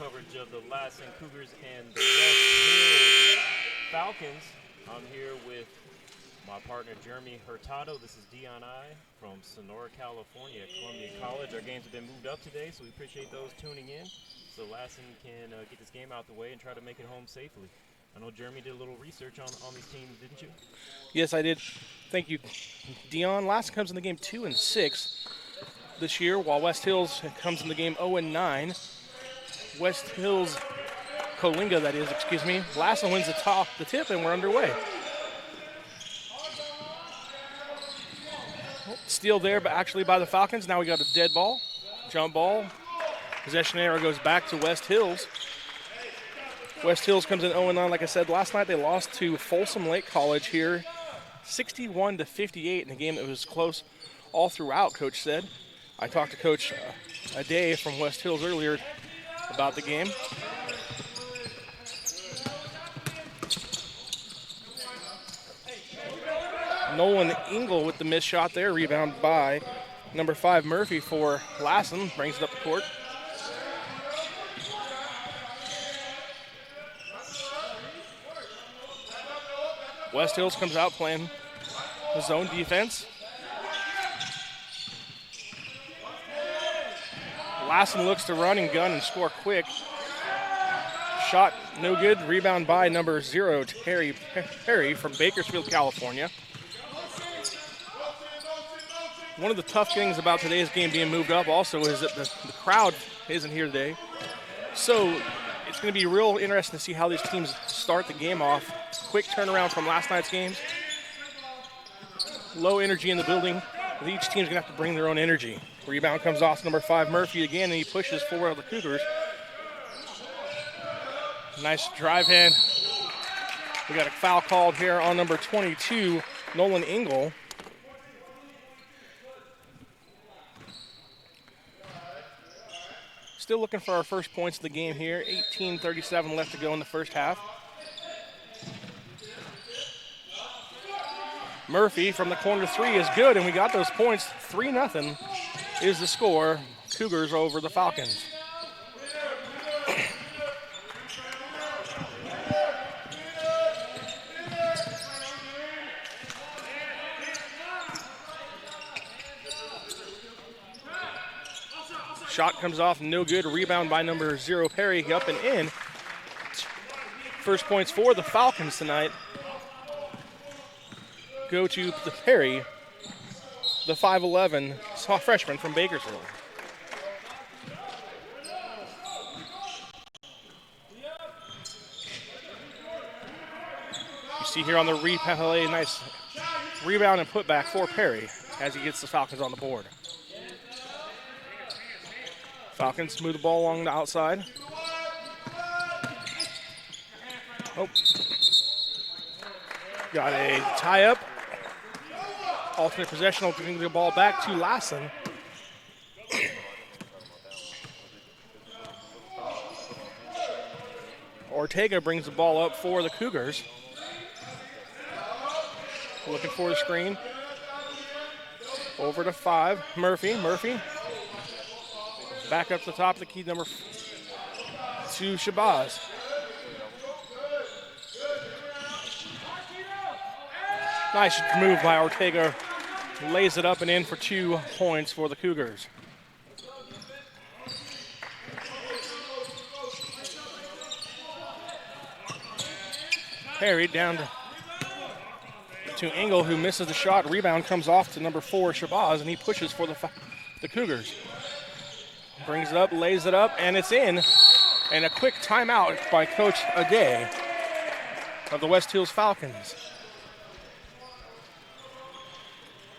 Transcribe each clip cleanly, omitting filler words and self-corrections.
coverage of the Lassen Cougars and the West Hills Falcons. I'm here with my partner, Jeremy Hurtado. This is Dion I from Sonora, California, at Columbia College. Our games have been moved up today, so we appreciate those tuning in so Lassen can get this game out the way and try to make it home safely. I know Jeremy did a little research on these teams, didn't you? Yes, I did. Thank you, Dion. Lassen comes in the game 2-6 this year, while West Hills comes in the game 0-9. West Hills-Coalinga, that is, excuse me. Lassen wins the tip, and we're underway. Steal there, but actually by the Falcons. Now we got a dead ball, jump ball. Possession arrow goes back to West Hills. West Hills comes in 0-9. Like I said, last night they lost to Folsom Lake College here, 61-58 in a game that was close all throughout, Coach said. I talked to Coach Ade from West Hills earlier about the game. Nolan Engel with the missed shot there, rebound by number 5 Murphy for Lassen, brings it up the court. West Hills comes out playing the zone defense. Lassen looks to run and gun and score quick. Shot no good. Rebound by number 0, Terry Perry from Bakersfield, California. One of the tough things about today's game being moved up also is that the crowd isn't here today. So it's going to be real interesting to see how these teams start the game off. Quick turnaround from last night's games. Low energy in the building. Each team's going to have to bring their own energy. Rebound comes off number 5 Murphy again, and he pushes forward the Cougars. Nice drive in. We got a foul called here on number 22, Nolan Engel. Still looking for our first points of the game here. 18:37 left to go in the first half. Murphy from the corner 3 is good, and we got those points. 3-0 is the score. Cougars over the Falcons. Shot comes off, no good. Rebound by number 0, Perry, up and in. First points for the Falcons tonight go to the Perry, the 5'11" freshman from Bakersfield. You see here on the replay, nice rebound and putback for Perry as he gets the Falcons on the board. Falcons move the ball along the outside. Oh. Got a tie-up. Alternate possession will bring the ball back to Lassen. Ortega brings the ball up for the Cougars. Looking for the screen. Over to 5, Murphy. Back up to the top of the key, number 2, Shabazz. Nice move by Ortega. Lays it up and in for 2 points for the Cougars. Perry down to Engel, who misses the shot. Rebound comes off to number 4, Shabazz, and he pushes for the Cougars. Brings it up, lays it up, and it's in. And a quick timeout by Coach Ade of the West Hills Falcons.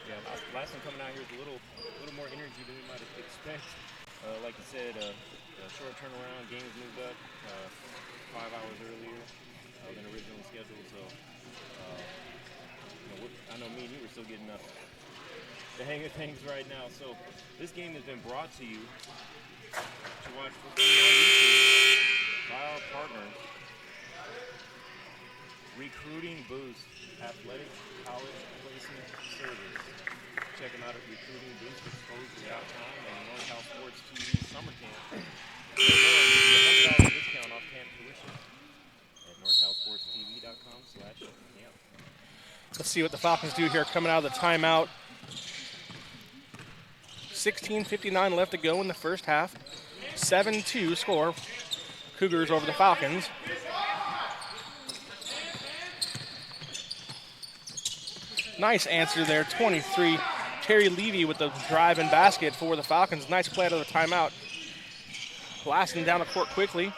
Yeah, Lassen coming out here with a little more energy than we might expect. Like you said, a short turnaround, games moved up 5 hours earlier than originally scheduled. So I know me and you were still getting the hang of things right now. So this game has been brought to you to watch football on YouTube by our partners, Recruiting Boost, Athletic College Placement Service. Check them out at Recruiting Boost, exposure.com, and NorCal SportsTV Summer Camp. $100 Let's see what the Falcons do here coming out of the timeout. 16:59 left to go in the first half. 7-2 score. Cougars over the Falcons. Nice answer there, 23. Terry Levy with the drive and basket for the Falcons. Nice play out of the timeout. Lassen down the court quickly.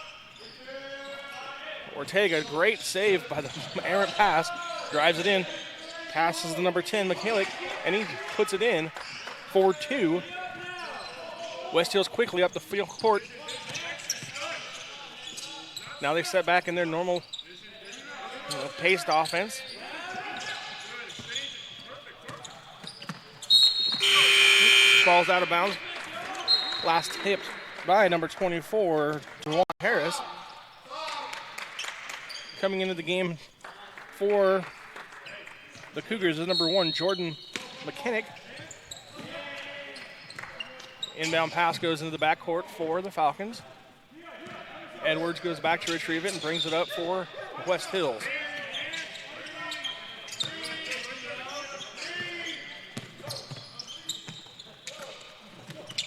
Ortega, great save by the errant pass. Drives it in. Passes to number 10, Michalik, and he puts it in for 2. West Hills quickly up the field court. Now they set back in their normal paced offense. Ball's out of bounds. Last hit by number 24, Juwan Harris. Coming into the game for the Cougars is number 1, Jordan McKinnick. Inbound pass goes into the backcourt for the Falcons. Edwards goes back to retrieve it and brings it up for West Hills.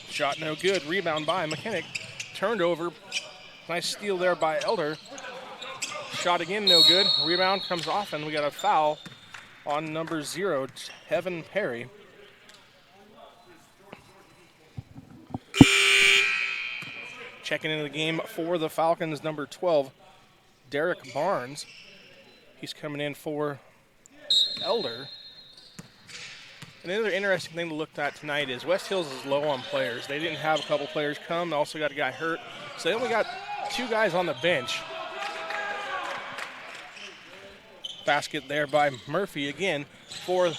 Shot no good. Rebound by McKinnick. Turned over. Nice steal there by Elder. Shot again, no good. Rebound comes off, and we got a foul on number 0, Evan Perry. Checking into the game for the Falcons, number 12, Derek Barnes. He's coming in for Elder. Another interesting thing to look at tonight is West Hills is low on players. They didn't have a couple players come. They also got a guy hurt. So they only got 2 guys on the bench. Basket there by Murphy again for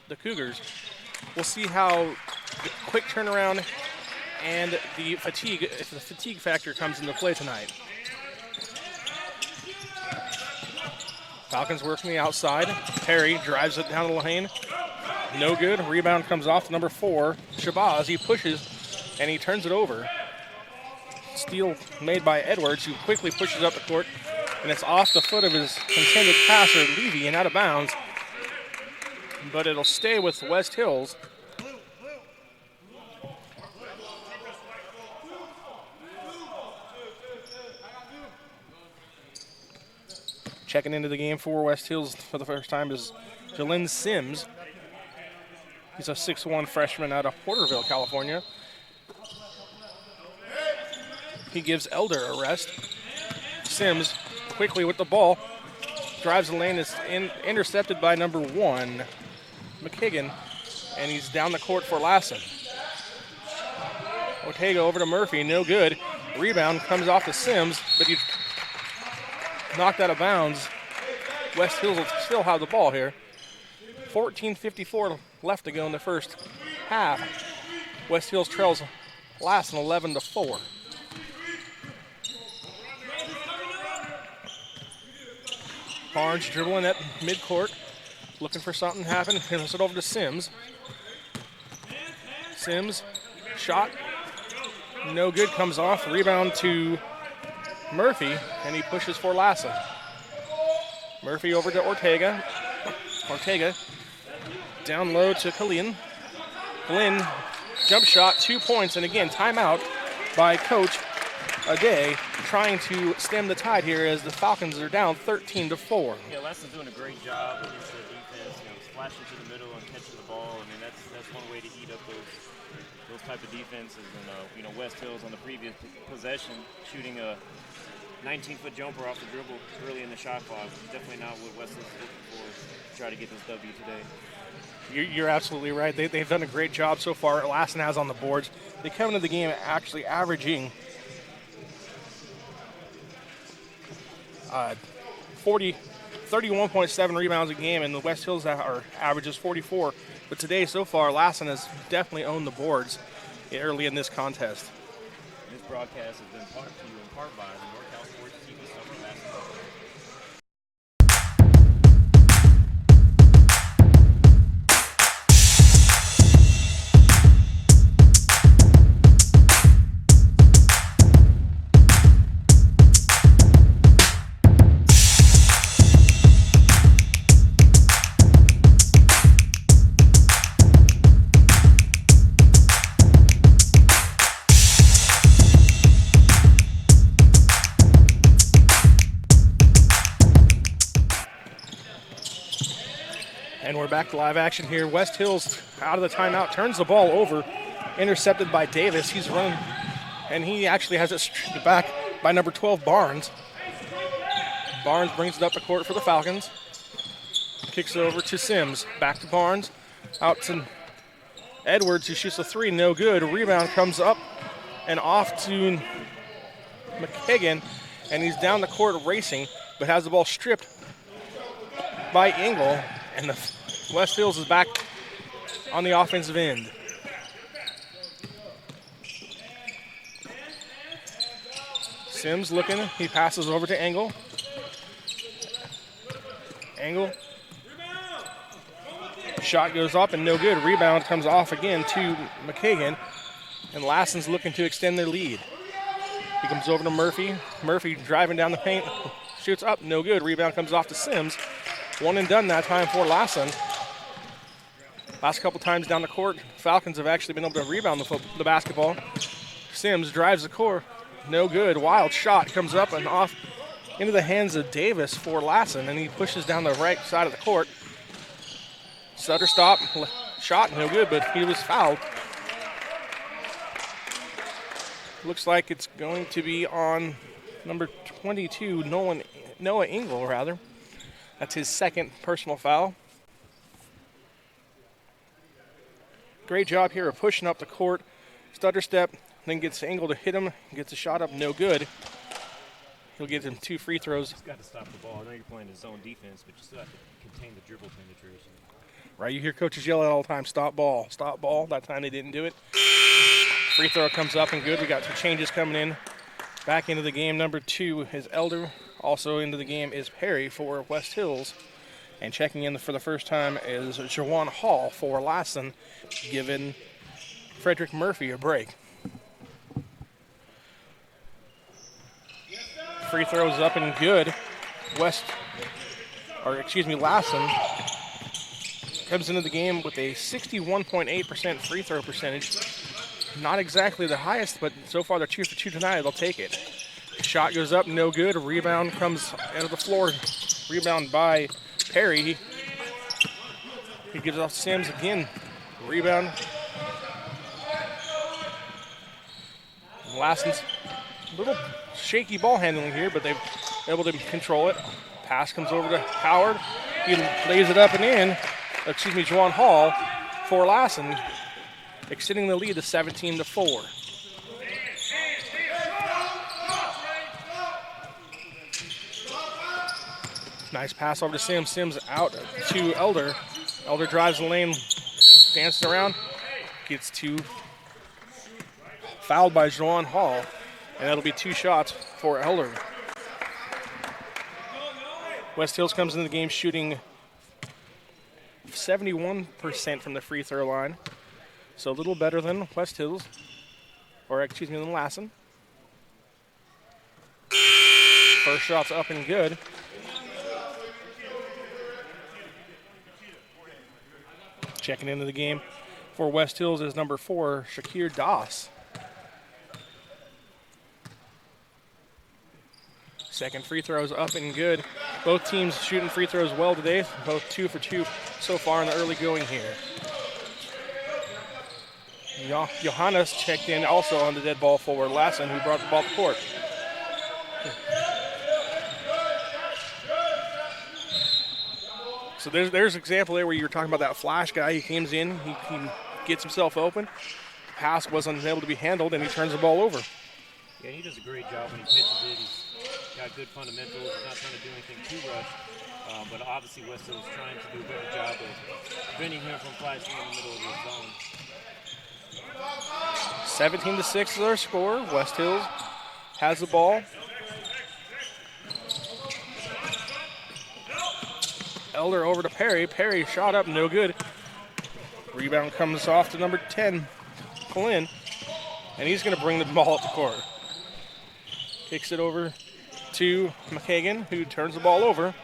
the Cougars. We'll see how the quick turnaround and the fatigue factor comes into play tonight. Falcons working the outside. Perry drives it down the lane. No good. Rebound comes off to number 4, Shabazz. He pushes and he turns it over. Steal made by Edwards, who quickly pushes up the court, and it's off the foot of his intended passer, Levy, and out of bounds. But it'll stay with West Hills. Checking into the game for West Hills for the first time is Jalen Sims. He's a 6'1" freshman out of Porterville, California. He gives Elder a rest. Sims quickly with the ball. Drives the lane, is intercepted by number 1, McKigan, and he's down the court for Lassen. Ortega over to Murphy, no good. Rebound comes off to Sims, but he knocked out of bounds. West Hills will still have the ball here. 14:54 left to go in the first half. West Hills trails Lassen 11-4. Barnes dribbling at midcourt, looking for something to happen. Hands it over to Sims. Sims, shot, no good, comes off. Rebound to Murphy, and he pushes for Lassen. Murphy over to Ortega. Ortega down low to Kalin. Kalin, jump shot, 2 points, and again, timeout by Coach Ade, trying to stem the tide here as the Falcons are down 13-4. Yeah, Lassen's doing a great job against the defense, splashing to the middle and catching the ball. I mean, that's one way to eat up those type of defenses. And West Hills on the previous possession, shooting a 19-foot jumper off the dribble early in the shot clock. Definitely not what West Hills is looking for to try to get this W today. You're absolutely right. They've done a great job so far. Lassen has on the boards. They come into the game actually averaging 31.7 rebounds a game, and the West Hills are averages 44. But today, so far, Lassen has definitely owned the boards early in this contest. This broadcast has been brought to you in part by the NorCal SportsTV Summer Basketball. And we're back to live action here. West Hills out of the timeout, turns the ball over, intercepted by Davis. He's running, and he actually has it stripped back by number 12, Barnes. Barnes brings it up the court for the Falcons. Kicks it over to Sims. Back to Barnes. Out to Edwards, who shoots a three. No good. Rebound comes up and off to McKagan, and he's down the court racing, but has the ball stripped by Engel, and the West Hills is back on the offensive end. Sims looking. He passes over to Engel. Engel. Shot goes up and no good. Rebound comes off again to McKagan, and Lassen's looking to extend their lead. He comes over to Murphy. Murphy driving down the paint. Shoots up. No good. Rebound comes off to Sims. One and done that time for Lassen. Last couple times down the court, Falcons have actually been able to rebound the basketball. Sims drives the court. No good. Wild shot comes up and off into the hands of Davis for Lassen, and he pushes down the right side of the court. Sutter stop. Shot no good, but he was fouled. Looks like it's going to be on number 22, Noah Engel, rather. That's his second personal foul. Great job here of pushing up the court. Stutter step, then gets Engel to hit him. Gets a shot up, no good. He'll get him 2 free throws. He's got to stop the ball. I know you're playing his zone defense, but you still have to contain the dribble penetration. Right, you hear coaches yell at all the time, stop ball, stop ball. That time they didn't do it. Free throw comes up and good. We got 2 changes coming in. Back into the game, number 2 is Elder. Also into the game is Perry for West Hills. And checking in for the first time is Jawan Hall for Lassen, giving Frederick Murphy a break. Free throws up and good. Lassen comes into the game with a 61.8% free throw percentage. Not exactly the highest, but so far they're 2 for 2 tonight. They'll take it. Shot goes up, no good. A rebound comes out of the floor. Rebound by Perry. He gives off Sims again. Rebound. Lassen's a little shaky ball handling here, but they've been able to control it. Pass comes over to Howard. He lays it up and in. Juwan Hall for Lassen, extending the lead to 17-4. Nice pass over to Sims. Sims out to Elder. Elder drives the lane, dances around, gets 2. Fouled by Juwan Hall, and that'll be 2 shots for Elder. West Hills comes into the game shooting 71% from the free throw line. So a little better than West Hills, than Lassen. First shot's up and good. Checking into the game for West Hills is number 4, Shakir Das. Second free throw is up and good. Both teams shooting free throws well today. Both 2 for 2 so far in the early going here. Johannes checked in also on the dead ball for Lassen, who brought the ball to court. So there's an example there where you were talking about that flash guy. He comes in, he gets himself open. Pass wasn't able to be handled, and he turns the ball over. Yeah, he does a great job when he pitches it. He's got good fundamentals. He's not trying to do anything too rushed. But obviously West Hills is trying to do a better job of preventing him from flashing in the middle of his zone. 17-6 is our score. West Hills has the ball. Elder over to Perry. Perry shot up, no good. Rebound comes off to number 10, Colin, and he's going to bring the ball up the court. Kicks it over to McKagan, who turns the ball over.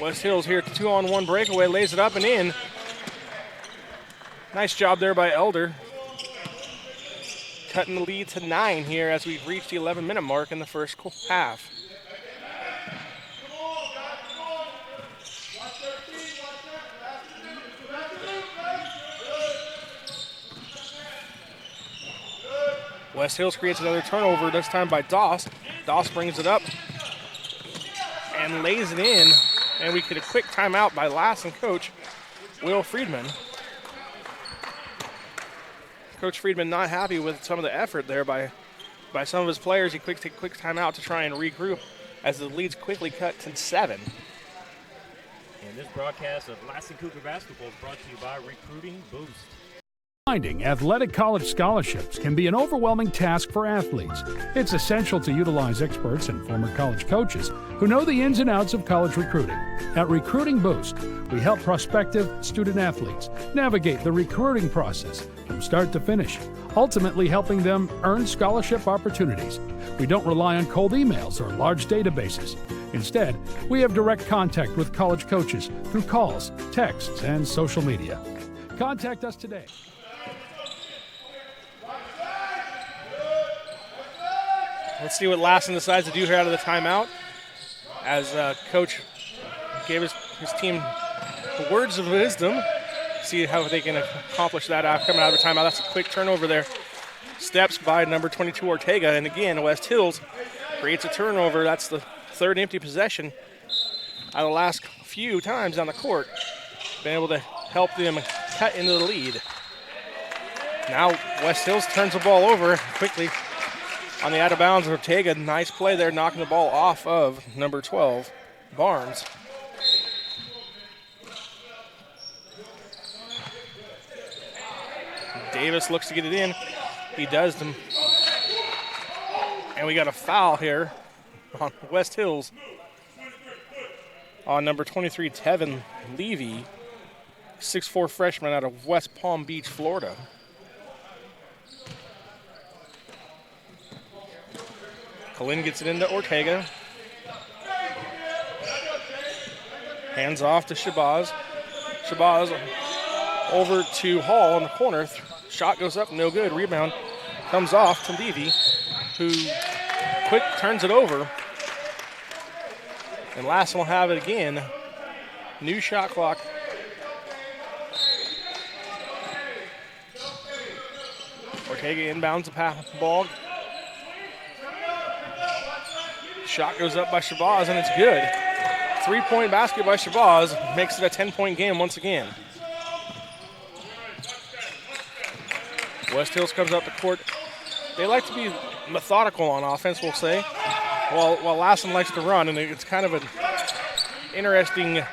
West Hills here, 2-on-1 breakaway, lays it up and in. Nice job there by Elder. Cutting the lead to 9 here as we've reached the 11-minute mark in the first half. West Hills creates another turnover, this time by Doss. Doss brings it up and lays it in, and we get a quick timeout by Lassen coach Will Friedman. Coach Friedman not happy with some of the effort there by some of his players. He take a quick timeout to try and regroup as the leads quickly cut to 7. And this broadcast of Lassen Cougar basketball is brought to you by Recruiting Boost. Finding athletic college scholarships can be an overwhelming task for athletes. It's essential to utilize experts and former college coaches who know the ins and outs of college recruiting. At Recruiting Boost, we help prospective student athletes navigate the recruiting process from start to finish, ultimately helping them earn scholarship opportunities. We don't rely on cold emails or large databases. Instead, we have direct contact with college coaches through calls, texts, and social media. Contact us today. Let's see what Lassen decides to do here out of the timeout, as Coach gave his team the words of wisdom. See how they can accomplish that coming out of the timeout. That's a quick turnover there. Steps by number 22, Ortega. And again, West Hills creates a turnover. That's the third empty possession out of the last few times on the court. Been able to help them cut into the lead. Now West Hills turns the ball over quickly on the out of bounds. Ortega, nice play there, knocking the ball off of number 12, Barnes. Davis looks to get it in. He does. And we got a foul here on West Hills on number 23, Tevin Levy, 6'4" freshman out of West Palm Beach, Florida. Colin gets it into Ortega. Hands off to Shabazz. Shabazz over to Hall in the corner. Shot goes up, no good. Rebound comes off to Levy, who quick turns it over. And Lassen will have it again. New shot clock. Ortega inbounds the ball. Shot goes up by Shabazz, and it's good. 3-point basket by Shabazz makes it a 10-point game once again. West Hills comes up the court. They like to be methodical on offense, we'll say, while Lassen likes to run, and it's kind of an interesting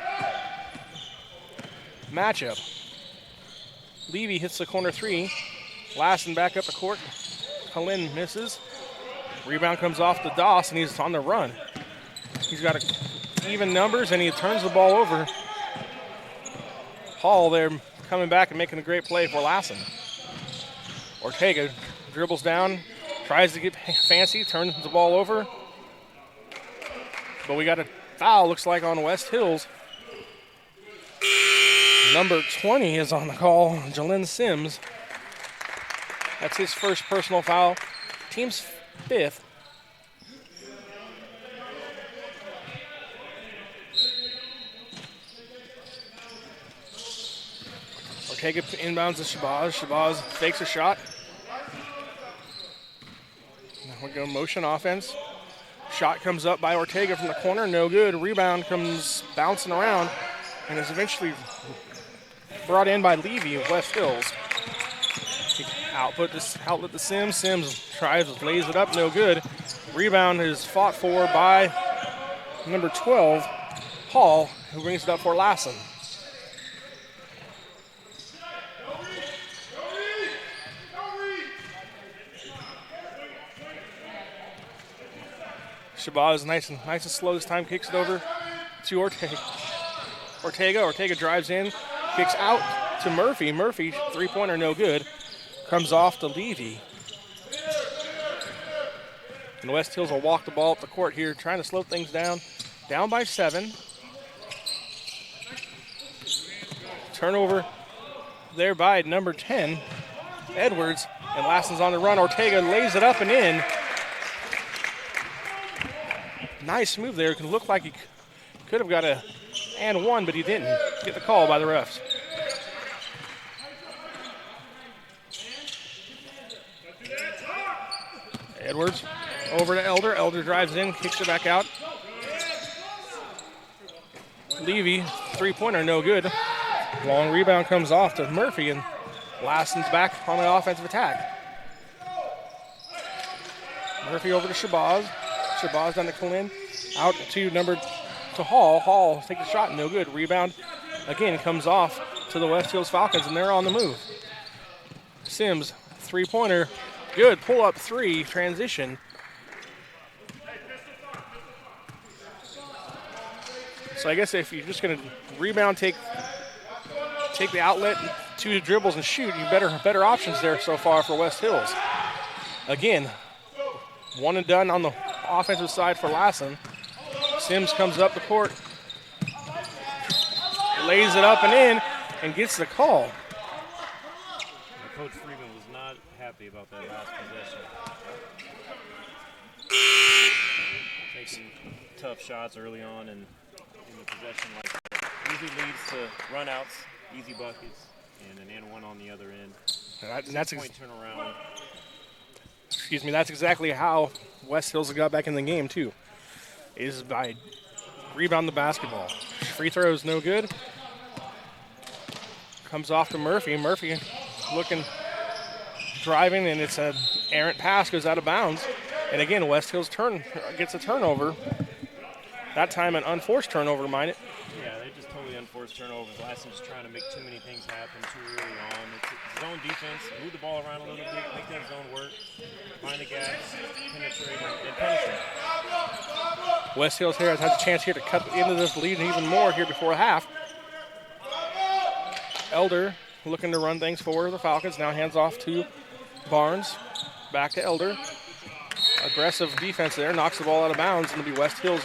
matchup. Levy hits the corner three. Lassen back up the court. Colin misses. Rebound comes off to Doss, and he's on the run. He's got even numbers, and he turns the ball over. Hall there coming back and making a great play for Lassen. Ortega dribbles down, tries to get fancy, turns the ball over. But we got a foul, looks like, on West Hills. Number 20 is on the call, Jalen Sims. That's his first personal foul. Team's 5th. Ortega inbounds to Shabazz. Shabazz fakes a shot. Now we go motion offense. Shot comes up by Ortega from the corner, no good. Rebound comes bouncing around and is eventually brought in by Levy of West Hills. Outlet to Sims. Sims tries, lays it up, no good. Rebound is fought for by number 12, Hall, who brings it up for Lassen. Shabazz nice and slow this time, kicks it over to Ortega. Ortega drives in, kicks out to Murphy. Murphy, three-pointer, no good. Comes off to Levy. And West Hills will walk the ball up the court here, trying to slow things down. Down by 7. Turnover there by number 10, Edwards. And Lassen's on the run. Ortega lays it up and in. Nice move there. It could look like he could have got a and one, but he didn't get the call by the refs. Edwards over to Elder. Elder drives in, kicks it back out. Levy, three-pointer, no good. Long rebound comes off to Murphy, and Lassen's back on the offensive attack. Murphy over to Shabazz. Shabazz down to Kalin. Out to Hall. Hall takes a shot, no good. Rebound again comes off to the West Hills Falcons, and they're on the move. Sims, three-pointer, good. Pull-up three, transition. So I guess if you're just going to rebound, take the outlet, two dribbles, and shoot, you better options there so far for West Hills. Again, one and done on the offensive side for Lassen. Sims comes up the court, lays it up and in, and gets the call. Coach Friedman was not happy about that last possession. Taking tough shots early on and in the possession like that usually leads to runouts, easy buckets, and an and one on the other end. And that's point turnaround. Excuse me. That's exactly how West Hills got back in the game too. Is by rebound the basketball. Free throws no good. Comes off to Murphy. Murphy looking, driving, and it's an errant pass, goes out of bounds. And again, West Hills gets a turnover. That time an unforced turnover, mind it. Yeah, they just totally unforced turnovers. Lassen's trying to make too many things happen too early on. It's zone defense, move the ball around a little bit, make that zone work, find the gaps, penetrate, and punish them. West Hills here has a chance here to cut into this lead even more here before half. Elder looking to run things for the Falcons. Now hands off to Barnes. Back to Elder. Aggressive defense there. Knocks the ball out of bounds. It'll be West Hills,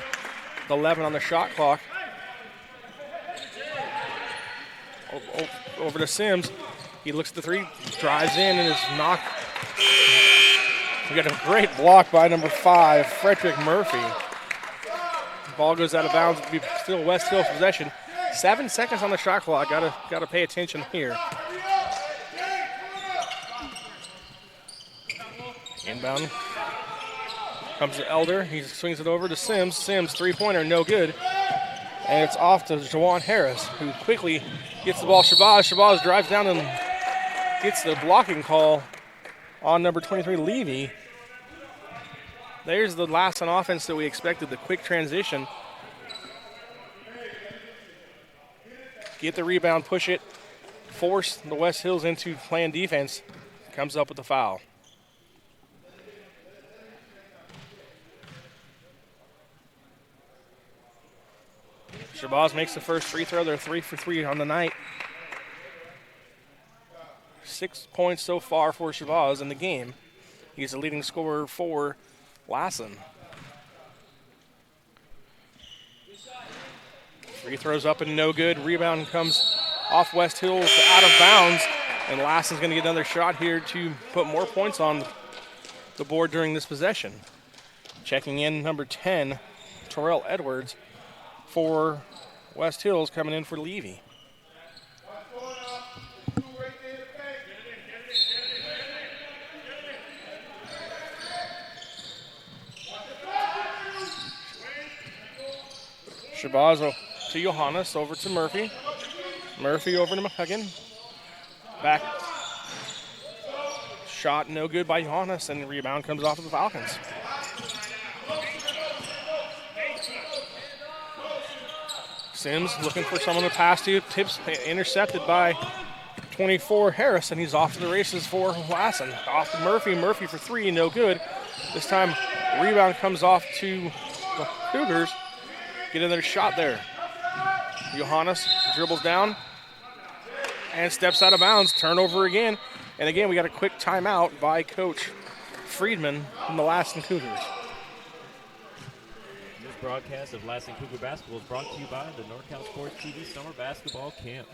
11 on the shot clock. Over to Sims. He looks at the three, drives in, and is knocked. We got a great block by number 5, Frederick Murphy. The ball goes out of bounds. It'll be still West Hills possession. 7 seconds on the shot clock. Gotta pay attention here. Inbound. Comes to Elder. He swings it over to Sims. Sims, three-pointer, no good. And it's off to Jawan Harris, who quickly gets the ball. Shabazz drives down and gets the blocking call on number 23, Levy. There's the last on offense that we expected, the quick transition. Get the rebound, push it, force the West Hills into playing defense. Comes up with the foul. Shabazz makes the first free throw. They're 3 for 3 on the night. 6 points so far for Shabazz in the game. He's the leading scorer for Lassen. Free throws up and no good. Rebound comes off West Hills out of bounds. And Lassen's going to get another shot here to put more points on the board during this possession. Checking in number 10, Terrell Edwards, for West Hills, coming in for Levy. Shabazz to Johannes, over to Murphy. Murphy over to McHuggen. Back. Shot no good by Johannes, and the rebound comes off of the Falcons. Sims looking for someone to pass to. Tips intercepted by 24 Harris, and he's off to the races for Lassen. Off to Murphy. Murphy for 3, no good. This time, rebound comes off to the Cougars. Get another shot there. Johannes dribbles down and steps out of bounds. Turnover again. And again, we got a quick timeout by Coach Friedman from the Lassen Cougars. This broadcast of Lassen Cougar basketball is brought to you by the NorCal SportsTV Summer Basketball Camp.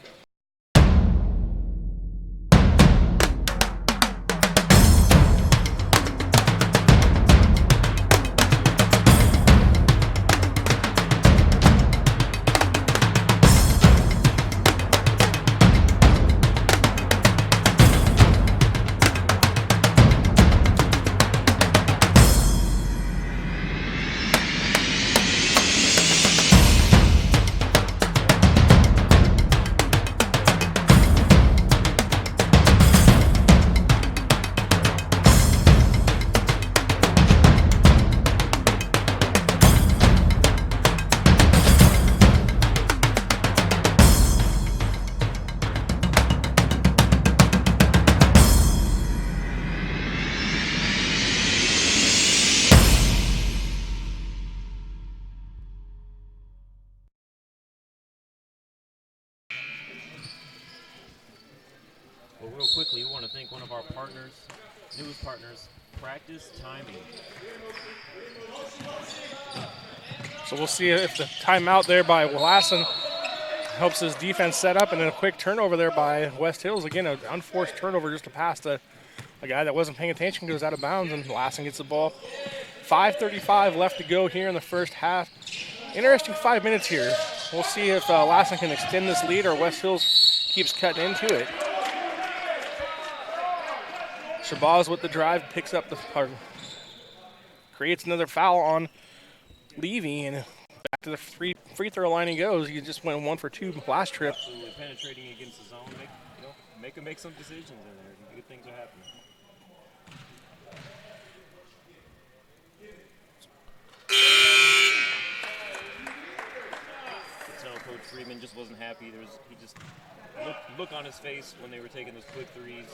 real quickly, we want to thank one of our partners, newest partners, Practice Timing. So we'll see if the timeout there by Lassen helps his defense set up, and then a quick turnover there by West Hills. Again, an unforced turnover just to pass to a guy that wasn't paying attention, goes out of bounds, and Lassen gets the ball. 5:35 left to go here in the first half. Interesting 5 minutes here. We'll see if Lassen can extend this lead or West Hills keeps cutting into it. Shabazz with the drive picks up creates another foul on Levy, and back to the free throw line he goes. He just went 1 for 2 last trip. Absolutely penetrating against the zone. Make him make some decisions in there. Good things are happening. So Coach Freeman just wasn't happy. He just look on his face when they were taking those quick threes.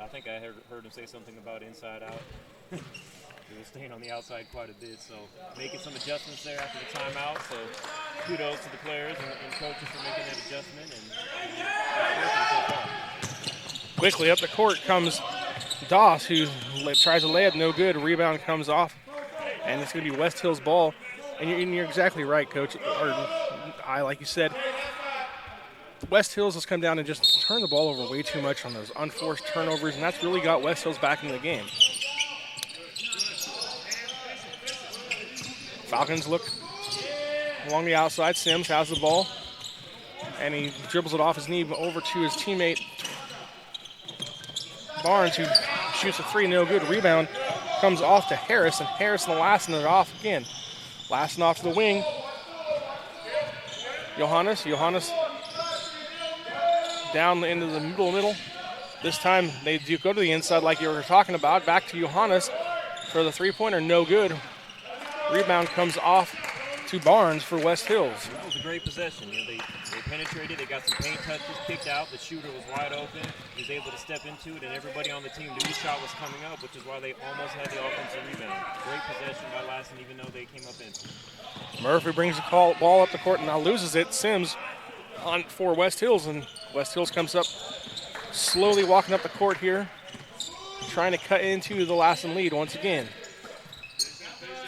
I think I heard him say something about inside out. He was staying on the outside quite a bit, so making some adjustments there after the timeout. So kudos to the players and coaches for making that adjustment. And quickly up the court comes Doss, who tries to lay it, no good. Rebound comes off, and it's going to be West Hills ball. And you're exactly right, Coach. Like you said, West Hills has come down and just turned the ball over way too much on those unforced turnovers, and that's really got West Hills back in the game. Falcons look along the outside. Sims has the ball, and he dribbles it off his knee over to his teammate Barnes, who shoots a 3, no good. Rebound comes off to Harris, and Harris and Lassen are off again. Lassen off to the wing. Johannes down into the middle. This time they do go to the inside like you were talking about. Back to Johannes for the three-pointer, no good. Rebound comes off to Barnes for West Hills. That was a great possession. They penetrated, they got some paint touches, kicked out. The shooter was wide open. He was able to step into it, and everybody on the team knew the shot was coming up, which is why they almost had the offensive rebound. Great possession by Lassen, even though they came up empty. Murphy brings the ball up the court and now loses it. Sims on for West Hills, and West Hills comes up slowly walking up the court here, trying to cut into the Lassen lead once again.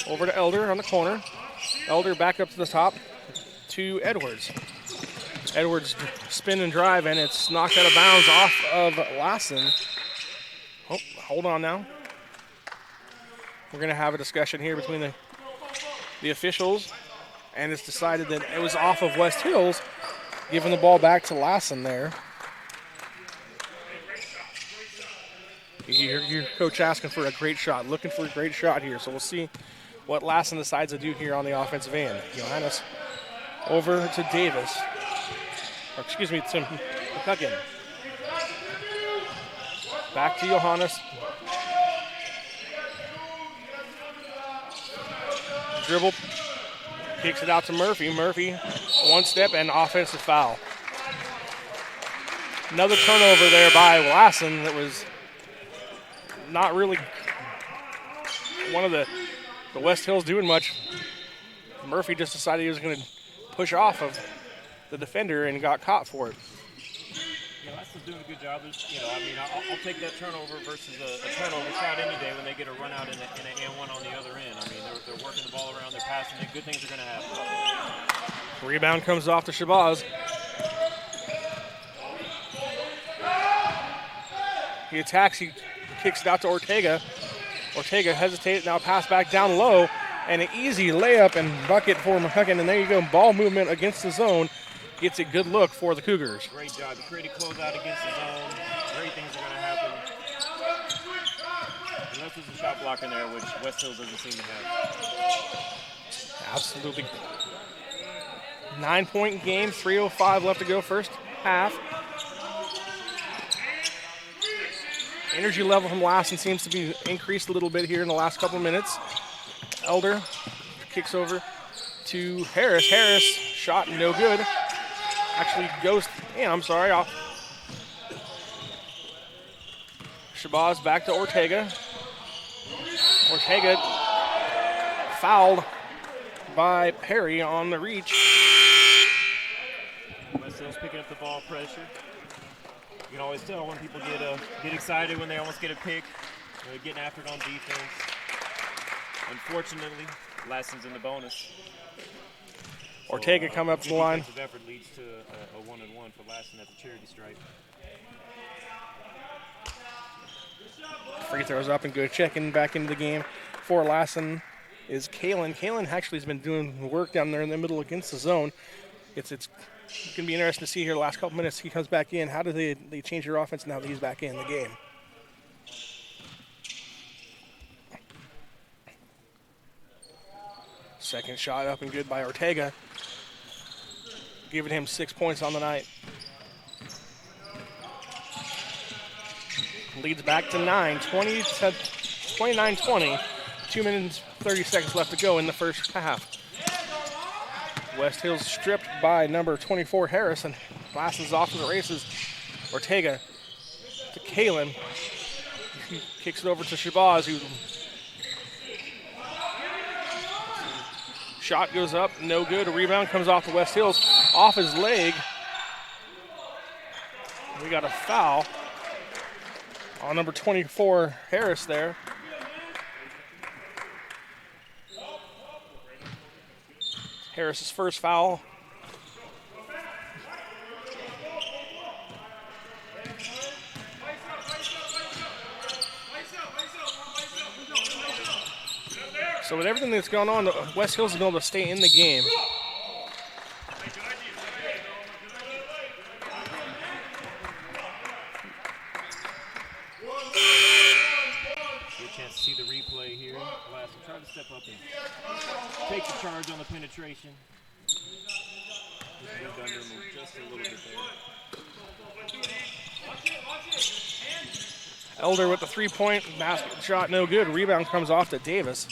Over to Elder on the corner. Elder back up to the top to Edwards. Edwards spin and drive, and it's knocked out of bounds off of Lassen. Oh, hold on now. We're going to have a discussion here between the officials, and it's decided that it was off of West Hills, giving the ball back to Lassen there. You hear Coach asking for a great shot, looking for a great shot here, so we'll see what Lassen decides to do here on the offensive end. Johannes over to Davis. Or excuse me, to McCuggin. Back to Johannes. Dribble. Kicks it out to Murphy. Murphy, one step and offensive foul. Another turnover there by Lassen that was not really one of the West Hills doing much. Murphy just decided he was going to push off of the defender and got caught for it. Lassen's doing a good job. I'll take that turnover versus a turnover shot any day when they get a run out and an and one on the other end. They're working the ball around, they're passing it. Good things are going to happen. Rebound comes off to Shabazz. He attacks, he kicks it out to Ortega. Ortega hesitated, now pass back down low, and an easy layup and bucket for McCuggin. And there you go, ball movement against the zone. Gets a good look for the Cougars. Great job. He created closeout against the zone. Great things are going to happen. Unless there's a shot block in there, which West Hills doesn't seem to have. Absolutely. 9-point game, 3:05 left to go first half. Energy level from Lassen seems to be increased a little bit here in the last couple of minutes. Elder kicks over to Harris. Harris, shot no good. Actually goes, Shabazz back to Ortega. Ortega fouled by Perry on the reach. West Hills picking up the ball, pressure. You can always tell when people get excited when they almost get a pick. Getting after it on defense. Unfortunately, Lassen's in the bonus. Ortega come up the line. Defensive effort leads to a 1-and-1 for Lassen at the charity stripe. Free throws up and good. Checking back into the game for Lassen is Kalen. Kalen actually has been doing work down there in the middle against the zone. It's going to be interesting to see here the last couple minutes. He comes back in. How do they change their offense now that he's back in the game? Second shot up and good by Ortega. Giving him 6 points on the night. Leads back to 9, 29-20. 2 minutes, 30 seconds left to go in the first half. West Hills stripped by number 24, Harrison. Lassen's off to the races. Ortega to Kalen. He kicks it over to Shabazz, who shot goes up, no good. A rebound comes off the West Hills, off his leg. We got a foul on number 24, Harris there. Harris's first foul. So with everything that's gone on, West Hills has been able to stay in the game. Get a chance to see the replay here. Lassen try to step up and take the charge on the penetration. Just moved under him just a little bit there. Elder with the three-point basket shot, no good. Rebound comes off to Davis.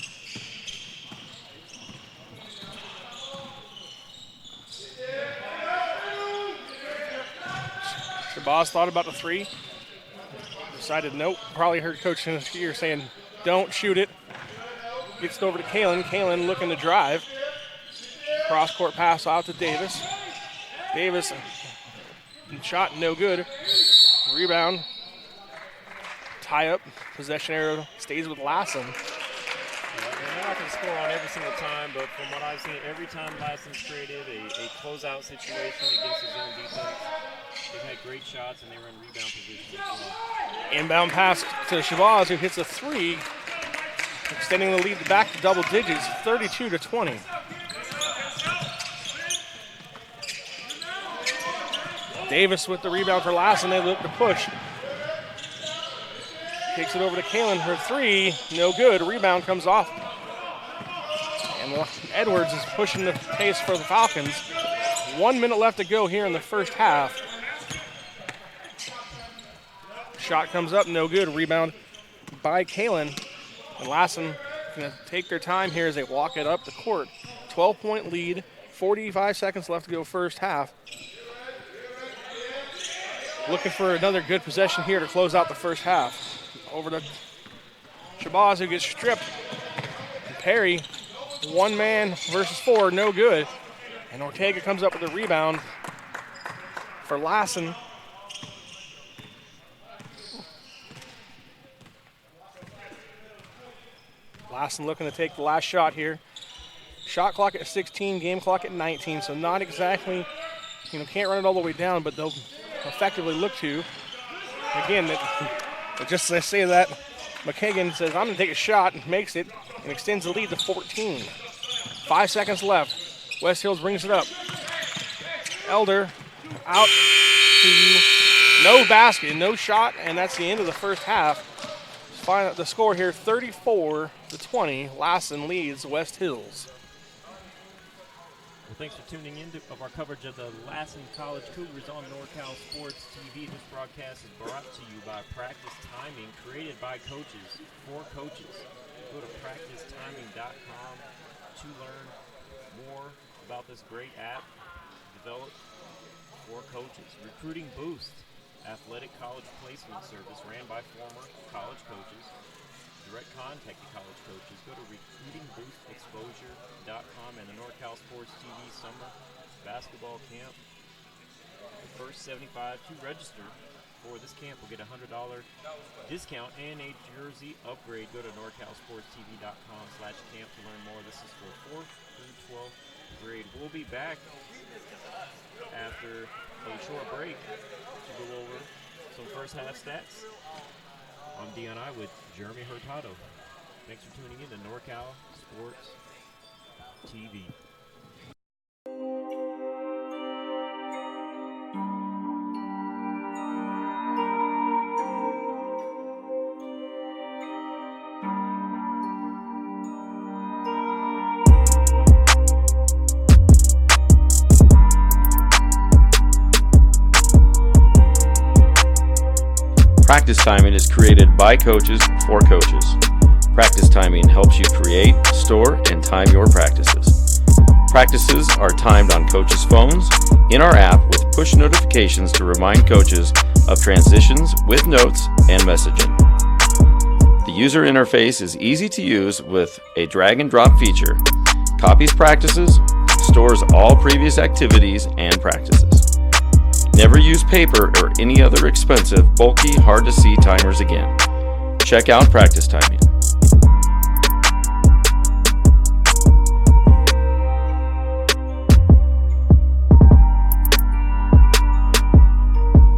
Shabazz thought about the three. Decided nope. Probably heard Coach in his ear saying, don't shoot it. Gets it over to Kalen. Kalen looking to drive. Cross-court pass out to Davis. Davis, shot no good. Rebound. Tie up. Possession arrow stays with Lassen. They're not going to score on every single time, but from what I've seen, every time Lassen's created a closeout situation against his own defense, they've had great shots and they were in rebound position as well. Inbound pass to Shabazz, who hits a three, extending the lead back to double digits, 32-20. Davis with the rebound for Lassen. They look to push. Kicks it over to Kalen. Her three, no good. Rebound comes off. And Edwards is pushing the pace for the Falcons. 1 minute left to go here in the first half. Shot comes up, no good. Rebound by Kalen. And Lassen going to take their time here as they walk it up the court. 12-point lead, 45 seconds left to go first half. Looking for another good possession here to close out the first half. Over to Shabazz, who gets stripped. And Perry, one man versus four, no good. And Ortega comes up with a rebound for Lassen. Lassen looking to take the last shot here. Shot clock at 16, game clock at 19, so not exactly, can't run it all the way down, but they'll effectively look to. Again, just as I say that, McKagan says, I'm going to take a shot, and makes it, and extends the lead to 14. 5 seconds left. West Hills brings it up. Elder out to no basket, no shot, and that's the end of the first half. Find the score here, 34-20. Lassen leads West Hills. Well, thanks for tuning in to our coverage of the Lassen College Cougars on NorCal Sports TV. This broadcast is brought to you by Practice Timing, created by coaches for coaches. Go to practicetiming.com to learn more about this great app developed for coaches. Recruiting Boost, athletic college placement service ran by former college coaches. Direct contact to college coaches. Go to recruitingboostexposure.com and the NorCal Sports TV Summer Basketball Camp. The first 75 to register for this camp will get a $100 discount and a jersey upgrade. Go to NorCalSportsTV.com/camp to learn more. This is for 4th through 12th grade. We'll be back after a short break to go over some first half stats. I'm DNI with Jeremy Hurtado. Thanks for tuning in to NorCal Sports TV. Practice timing is created by coaches for coaches. Practice timing helps you create, store, and time your practices. Practices are timed on coaches' phones, in our app with push notifications to remind coaches of transitions with notes and messaging. The user interface is easy to use with a drag and drop feature, copies practices, stores all previous activities and practices. Never use paper or any other expensive, bulky, hard-to-see timers again. Check out practice timing.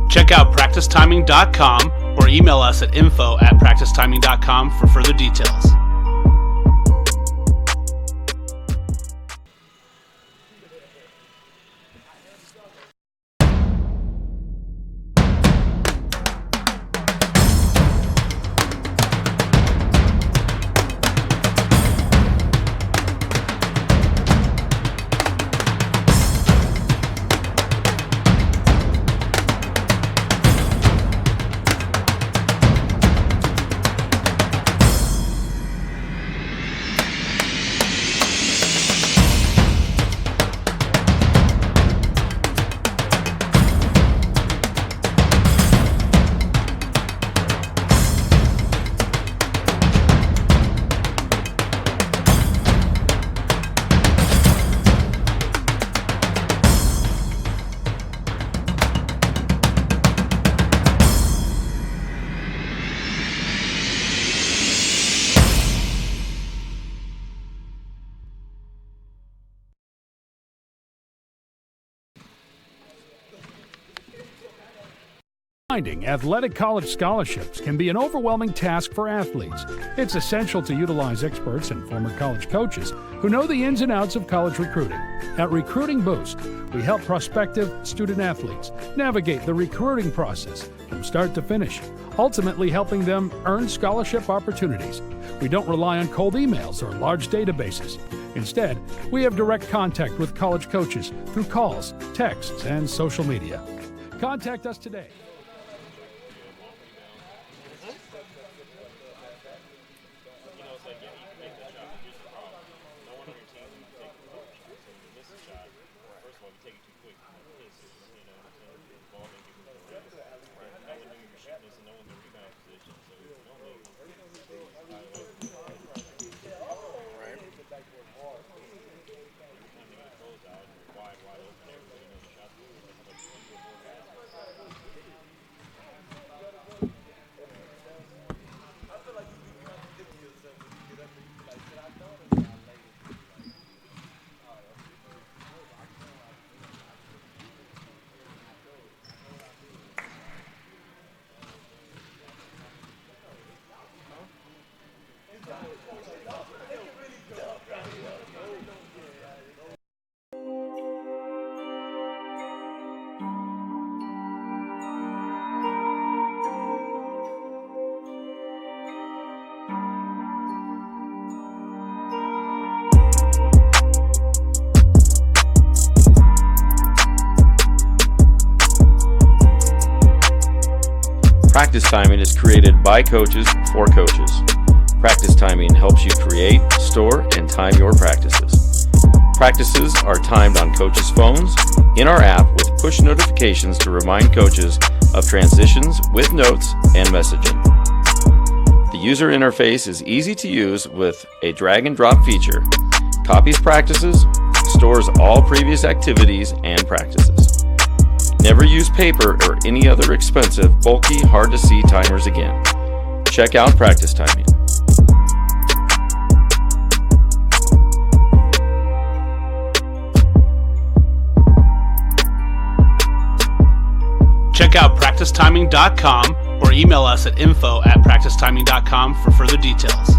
Check out practicetiming.com or email us at info@practicetiming.com for further details. Finding athletic college scholarships can be an overwhelming task for athletes. It's essential to utilize experts and former college coaches who know the ins and outs of college recruiting. At Recruiting Boost, we help prospective student athletes navigate the recruiting process from start to finish, ultimately helping them earn scholarship opportunities. We don't rely on cold emails or large databases. Instead, we have direct contact with college coaches through calls, texts, and social media. Contact us today. Practice timing is created by coaches for coaches. Practice timing helps you create, store, and time your practices. Practices are timed on coaches' phones, in our app with push notifications to remind coaches of transitions with notes and messaging. The user interface is easy to use with a drag and drop feature, copies practices, stores all previous activities and practices. Never use paper or any other expensive, bulky, hard-to-see timers again. Check out Practice Timing. Check out practicetiming.com or email us at info@practicetiming.com for further details.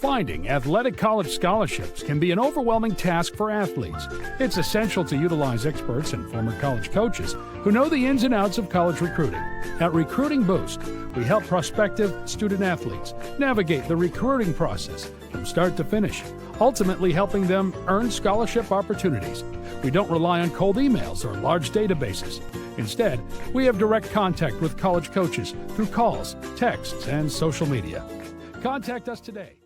Finding athletic college scholarships can be an overwhelming task for athletes. It's essential to utilize experts and former college coaches who know the ins and outs of college recruiting. At Recruiting Boost, we help prospective student athletes navigate the recruiting process from start to finish, ultimately helping them earn scholarship opportunities. We don't rely on cold emails or large databases. Instead, we have direct contact with college coaches through calls, texts, and social media. Contact us today.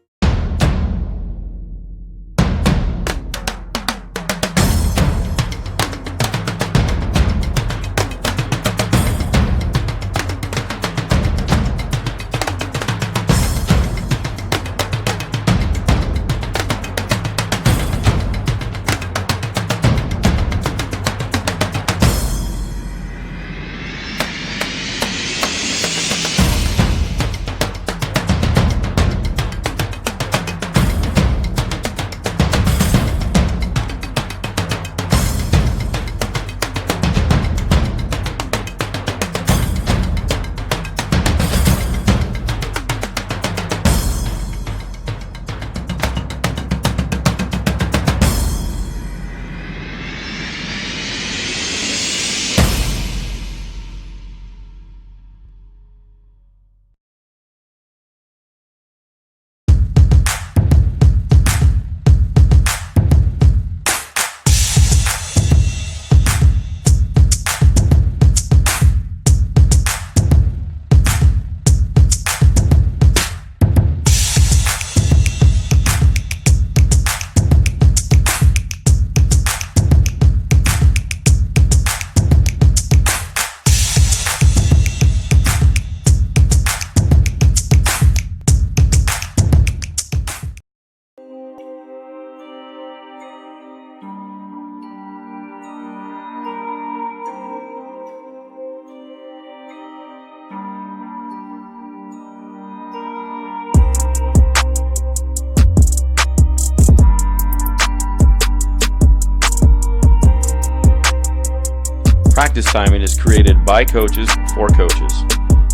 Practice Timing is created by coaches for coaches.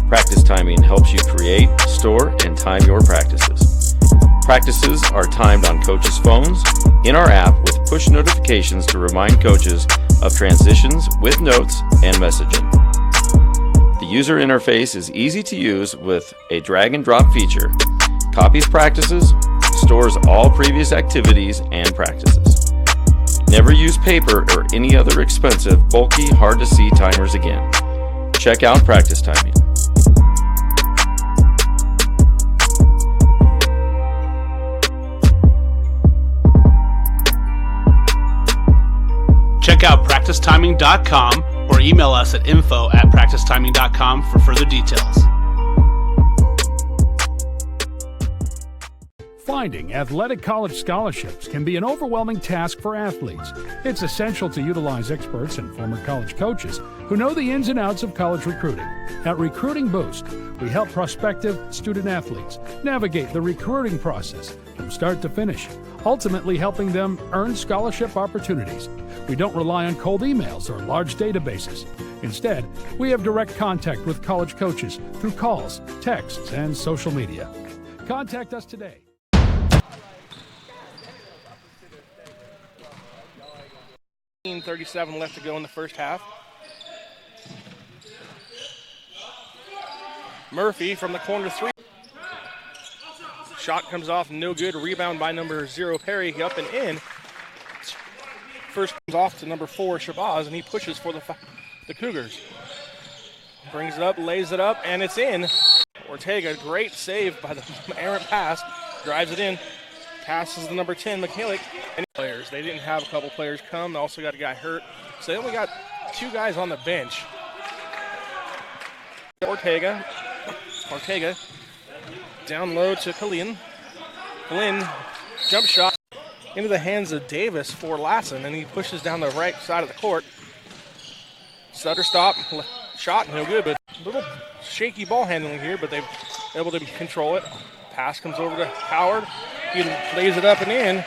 Practice Timing helps you create, store, and time your practices. Practices are timed on coaches' phones, in our app with push notifications to remind coaches of transitions with notes and messaging. The user interface is easy to use with a drag and drop feature, copies practices, stores all previous activities and practices. Never use paper or any other expensive, bulky, hard-to-see timers again. Check out Practice Timing. Check out practicetiming.com or email us at info@practicetiming.com for further details. Finding athletic college scholarships can be an overwhelming task for athletes. It's essential to utilize experts and former college coaches who know the ins and outs of college recruiting. At Recruiting Boost, we help prospective student athletes navigate the recruiting process from start to finish, ultimately helping them earn scholarship opportunities. We don't rely on cold emails or large databases. Instead, we have direct contact with college coaches through calls, texts, and social media. Contact us today. .37 left to go in the first half. Murphy from the corner three. Shot comes off, no good. Rebound by number 0, Perry, up and in. First comes off to number 4, Shabazz, and he pushes for the Cougars. Brings it up, lays it up, and it's in. Ortega, great save by the errant pass. Drives it in. Passes the number 10, Michalik. And players. They didn't have a couple players come. They also got a guy hurt. So they only got 2 guys on the bench. Ortega down low to Kalin. Kalin, jump shot. into the hands of Davis for Lassen, and he pushes down the right side of the court. Stutter stop, shot, no good, but a little shaky ball handling here, but they've been able to control it. Pass comes over to Howard. He lays it up and in.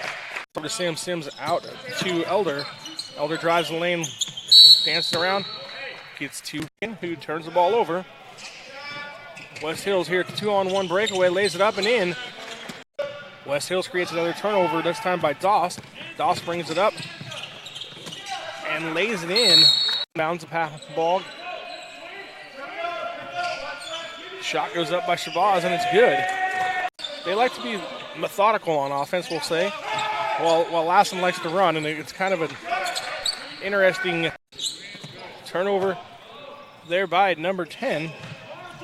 Over to Sims. Sims out to Elder. Elder drives the lane, dances around, gets to who turns the ball over. West Hills here, 2-on-1 breakaway, lays it up and in. West Hills creates another turnover, this time by Doss. Doss brings it up and lays it in. Bounds the ball. Shot goes up by Shabazz, and it's good. They like to be methodical on offense, we'll say, while Lassen likes to run, and it's kind of an interesting turnover there by number 10,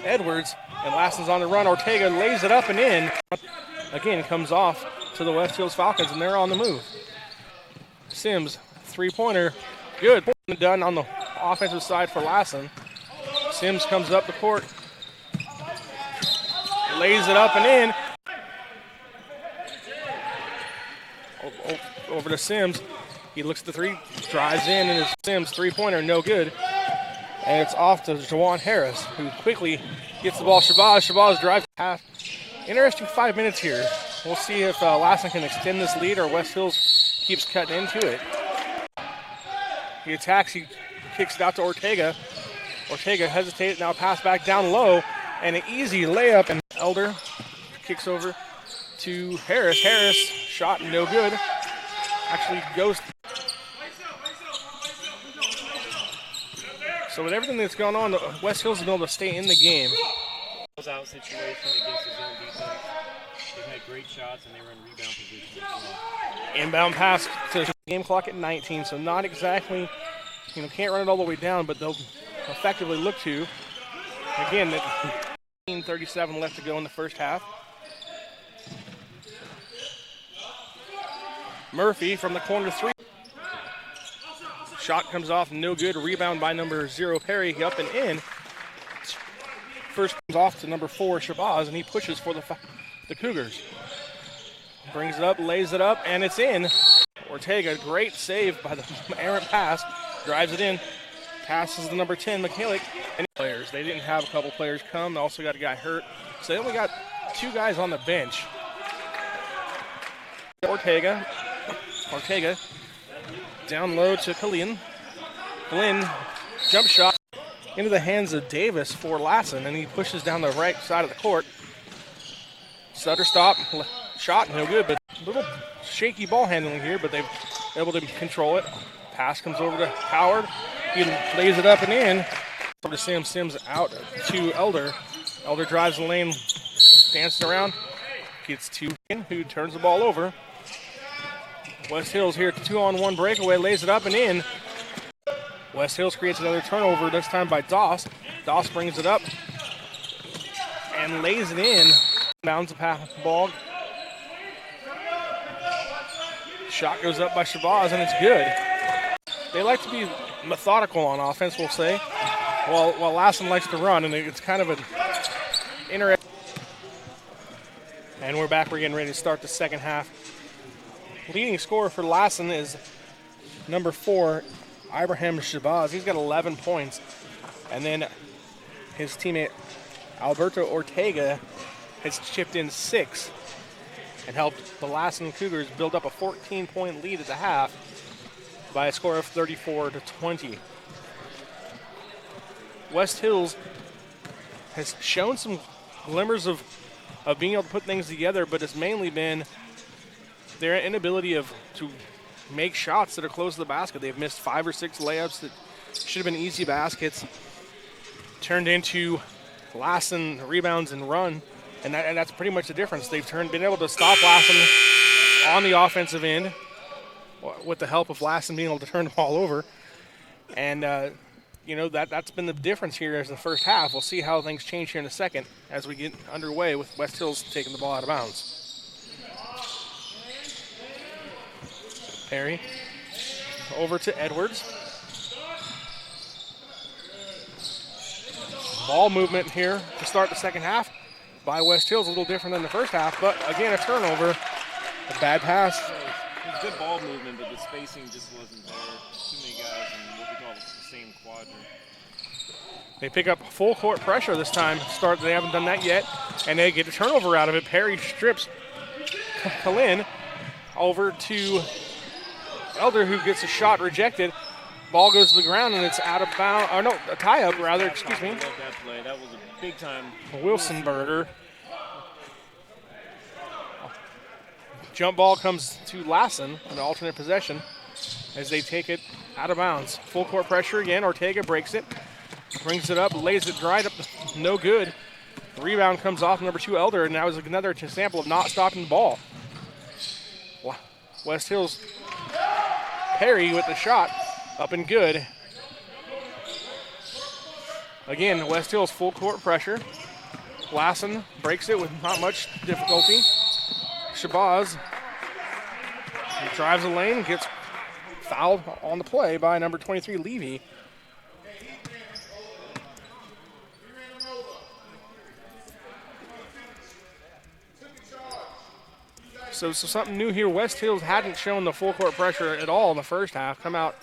Edwards, and Lassen's on the run. Ortega lays it up and in. Again, comes off to the West Hills Falcons, and they're on the move. Sims, three-pointer, good. Done on the offensive side for Lassen. Sims comes up the court, lays it up and in. Over to Sims. He looks at the three, drives in, and his Sims three-pointer, no good. And it's off to Jawan Harris, who quickly gets the ball. Shabazz drives half. Interesting 5 minutes here. We'll see if Lassen can extend this lead or West Hills keeps cutting into it. He attacks, he kicks it out to Ortega. Ortega hesitated, now pass back down low, and an easy layup, and Elder kicks over to Harris. Harris, shot no good. Actually goes. So with everything that's gone on, West Hills has been able to stay in the game. Out situation against his own defense. They've had great shots, and they were in rebound position as well. Inbound pass to game clock at 19, so not exactly, can't run it all the way down, but they'll effectively look to. Again, 37 left to go in the first half. Murphy from the corner three. Shot comes off, no good. Rebound by number 0, Perry, up and in. First comes off to number 4, Shabazz, and he pushes for the Cougars. Brings it up, lays it up, and it's in. Ortega, great save by the errant pass. Drives it in. Passes to number 10, McKillick. And players. They didn't have a couple players come. They also got a guy hurt. So they only got 2 guys on the bench. Ortega down low to Kalin. Kalin, jump shot into the hands of Davis for Lassen, and he pushes down the right side of the court. Stutter stop, shot, no good, but a little shaky ball handling here, but they've been able to control it. Pass comes over to Howard. He lays it up and in. Over to Sims. Sims out to Elder. Elder drives the lane, dances around, gets to who turns the ball over. West Hills here, 2-on-1 breakaway, lays it up and in. West Hills creates another turnover, this time by Doss. Doss brings it up and lays it in. Bounds the ball. Shot goes up by Shabazz, and it's good. They like to be methodical on offense, we'll say, while Lassen likes to run, and it's kind of an interesting. And we're back. We're getting ready to start the second half. Leading scorer for Lassen is number 4, Ibrahim Shabazz. He's got 11 points. And then his teammate, Alberto Ortega, has chipped in 6 and helped the Lassen Cougars build up a 14-point lead at the half by a score of 34-20. West Hills has shown some glimmers of being able to put things together, but it's mainly been their inability to make shots that are close to the basket. They've missed 5 or 6 layups that should have been easy baskets, turned into Lassen rebounds and run, and that's pretty much the difference. They've been able to stop Lassen on the offensive end with the help of Lassen being able to turn the ball over, and that's been the difference here as the first half. We'll see how things change here in a second as we get underway with West Hills taking the ball out of bounds. Perry over to Edwards. Ball movement here to start the second half by West Hills, a little different than the first half, but again, a turnover. A bad pass was good ball movement, but the spacing just wasn't there. Too many guys in what we call the same quadrant. They pick up full court pressure this time. They haven't done that yet, and they get a turnover out of it. Perry strips Kalin over to Elder, who gets a shot rejected. Ball goes to the ground, and it's out of bounds. Or no, a tie-up, rather, excuse me. I love that play. That was a big-time Wilsonberger. Jump ball comes to Lassen, an alternate possession, as they take it out of bounds. Full court pressure again. Ortega breaks it, brings it up, lays it right up, no good. Rebound comes off number 2 Elder, and that was another example of not stopping the ball. West Hills Perry with the shot, up and good. Again, West Hills full court pressure. Lassen breaks it with not much difficulty. Shabazz drives the lane, gets fouled on the play by number 23, Levy. So something new here. West Hills hadn't shown the full court pressure at all in the first half. Come out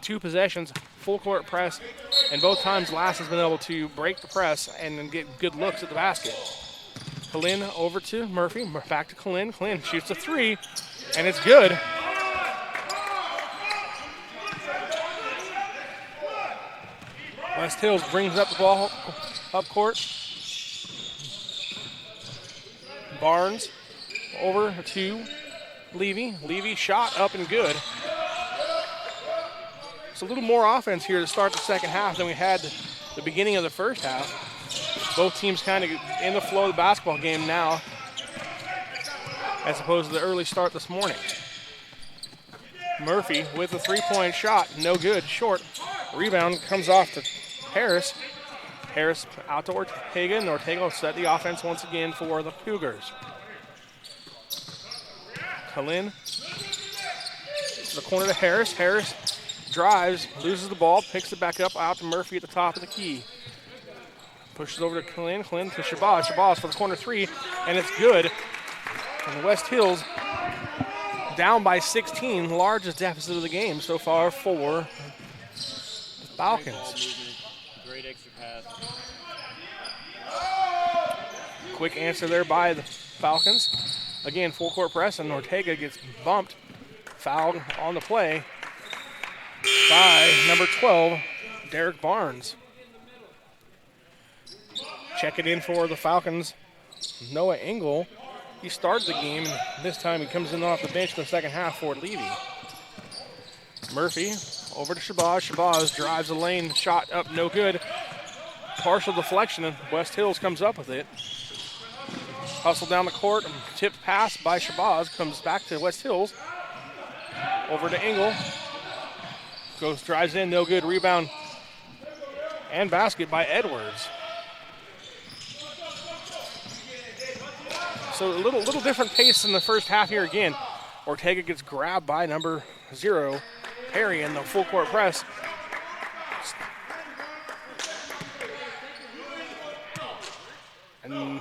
2 possessions, full court press, and both times Lassen's been able to break the press and then get good looks at the basket. Kalin over to Murphy, back to Kalin. Kalin shoots a 3, and it's good. West Hills brings up the ball up court. Barnes over to Levy. Levy shot up and good. It's a little more offense here to start the second half than we had the beginning of the first half. Both teams kind of in the flow of the basketball game now, as opposed to the early start this morning. Murphy with a 3-point shot, no good, short. Rebound comes off to Harris. Harris out to Ortega, and Ortega will set the offense once again for the Cougars. Kalin to the corner to Harris. Harris drives, loses the ball, picks it back up out to Murphy at the top of the key. Pushes over to Kalin. Kalin to Shabazz. Shabazz for the corner 3, and it's good. And West Hills down by 16, largest deficit of the game so far for the Falcons. Great extra pass. Quick answer there by the Falcons. Again, full court press, and Ortega gets bumped, fouled on the play by number 12, Derek Barnes. Check it in for the Falcons, Noah Engel. He started the game, and this time he comes in off the bench in the second half for Levy. Murphy over to Shabazz. Shabazz drives the lane, shot up, no good. Partial deflection, and West Hills comes up with it. Hustle down the court, and tipped pass by Shabazz comes back to West Hills. Over to Engel. Drives in, no good. Rebound and basket by Edwards. So a little different pace in the first half here again. Ortega gets grabbed by number 0, Perry, in the full court press. And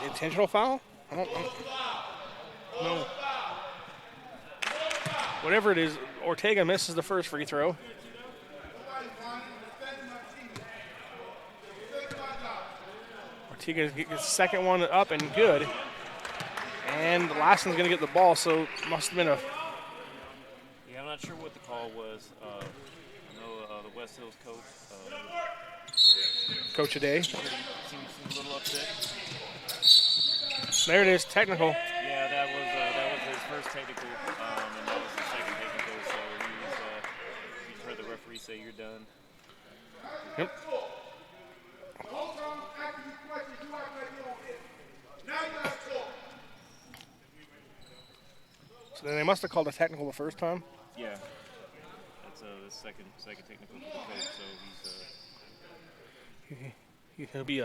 intentional foul? I don't know. Whatever it is, Ortega misses the first free throw. Ortega gets the second one up and good. And Lassen's going to get the ball, so it must have been a... Yeah, I'm not sure what the call was. I know the West Hills coach. Coach a day. Seems a little upset. There it is, technical. Yeah, that was his first technical, and that was the second technical. So he's heard the referee say you're done. Yep. So then they must have called a technical the first time. Yeah, that's the second technical for the coach. So He'll be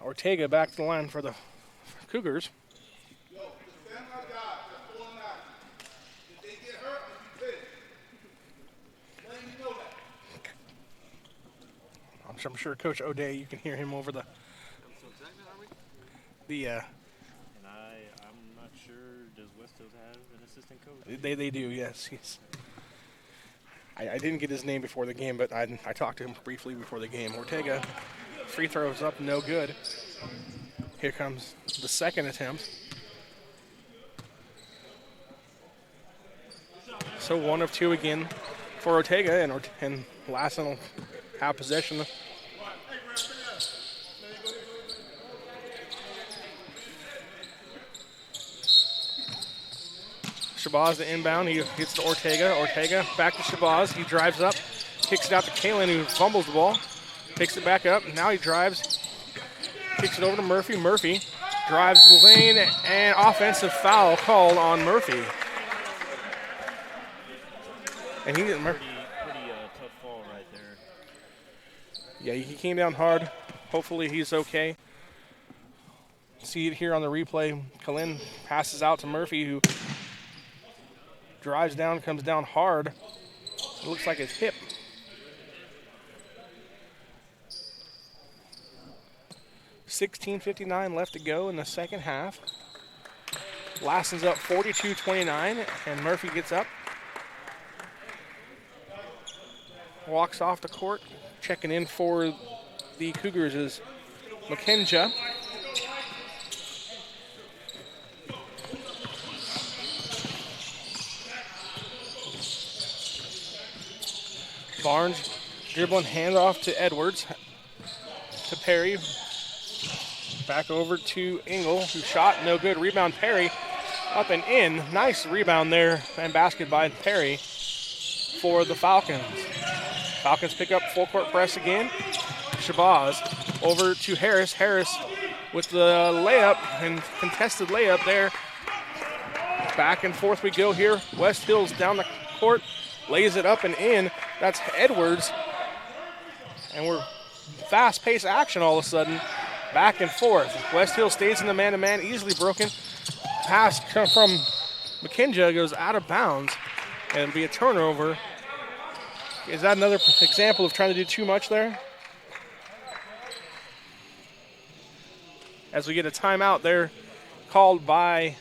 Ortega back to the line for the Cougars. coach. I'm sure Coach O'Day, you can hear him over the And I'm not sure, does West Hills have an assistant coach? They do, yes. I didn't get his name before the game, but I talked to him briefly before the game. Ortega, free throws up, no good. Here comes the second attempt. So 1 of 2 again for Ortega, and Lassen will have possession. Shabazz the inbound. He gets to Ortega. Ortega back to Shabazz. He drives up, kicks it out to Kalen, who fumbles the ball. Picks it back up. Now he drives, kicks it over to Murphy. Murphy drives the lane, and offensive foul called on Murphy. And he didn't. Pretty tough fall right there. Yeah, he came down hard. Hopefully he's okay. See it here on the replay. Kalin passes out to Murphy, who drives down, comes down hard. It looks like his hip. $16:59 left to go in the second half. Lassen's up 42-29, and Murphy gets up. Walks off the court. Checking in for the Cougars is McKenja. Barnes dribbling handoff to Edwards. To Perry. Back over to Engel, who shot no good. Rebound Perry up and in. Nice rebound there and basket by Perry for the Falcons. Falcons pick up full court press again. Shabazz over to Harris. Harris with the layup and contested layup there. Back and forth we go here. West Hills down the court. Lays it up and in. That's Edwards. And we're fast-paced action all of a sudden. Back and forth. West Hill stays in the man-to-man. Easily broken. Pass from McKenja goes out of bounds. And it'll be a turnover. Is that another example of trying to do too much there? As we get a timeout there called by...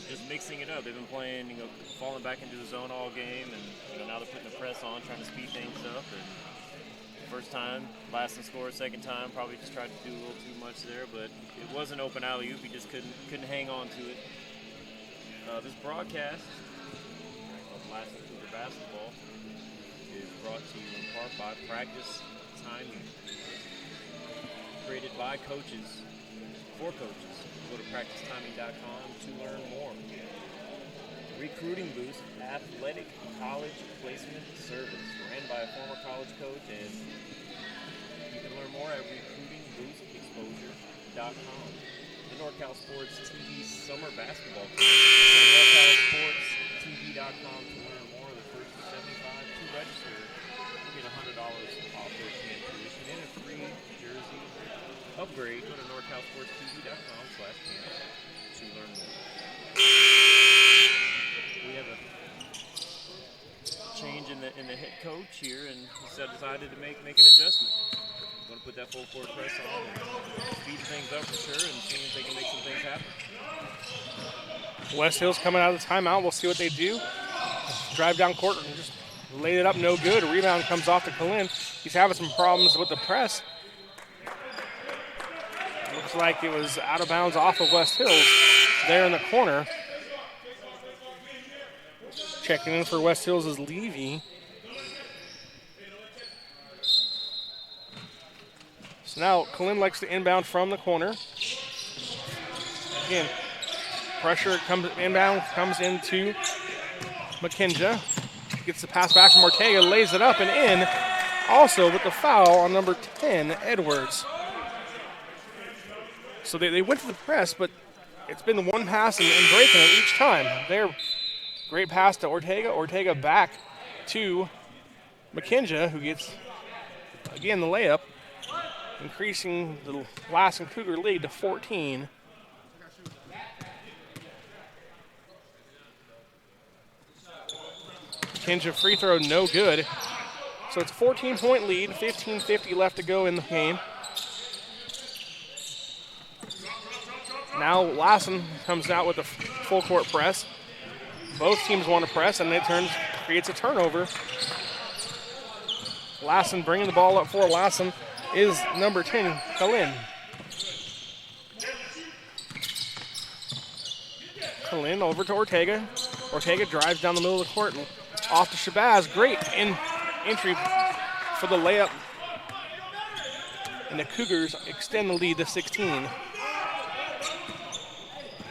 Just mixing it up. They've been playing, falling back into the zone all game, and now they're putting the press on, trying to speed things up. And first time, Lassen scored. Second time, probably just tried to do a little too much there, but it was an open alley-oop. He just couldn't hang on to it. This broadcast of Lassen Cougar basketball is brought to you in part by Practice Timing, created by coaches for coaches. Go to practicetiming.com to learn more. Recruiting Boost, athletic college placement service, ran by a former college coach, and you can learn more at recruitingboostexposure.com. The NorCal Sports TV summer basketball team. Go to NorCalSportsTV.com to learn more. The first to 75 to register will get $100 off their camp tuition and a free jersey upgrade. Go to NorCalSportsTV.com/camp to learn more. We have a change in the head coach here, and he decided to make an adjustment. Going to put that full court press on and speed things up for sure, and see if they can make some things happen. West Hill's coming out of the timeout. We'll see what they do. Drive down court and just laid it up, no good. A rebound comes off to Kalin. He's having some problems with the press. Looks like it was out of bounds off of West Hills there in the corner. Checking in for West Hills is Levy. So now Kalin likes to inbound from the corner. Again, pressure comes inbound, comes into McKenja. Gets the pass back from Ortega, lays it up and in. Also with the foul on number 10, Edwards. So they went to the press, but it's been the one pass and breaking it each time. There, great pass to Ortega. Ortega back to McKenja, who gets, again, the layup, increasing the Lassen Cougar lead to 14. McKenja free throw, no good. So it's a 14-point lead, 15:50 left to go in the game. Now Lassen comes out with a full court press. Both teams want to press, and it creates a turnover. Lassen bringing the ball up for Lassen is number 10, Kalin. Kalin over to Ortega. Ortega drives down the middle of the court and off to Shabazz. Great entry for the layup. And the Cougars extend the lead to 16.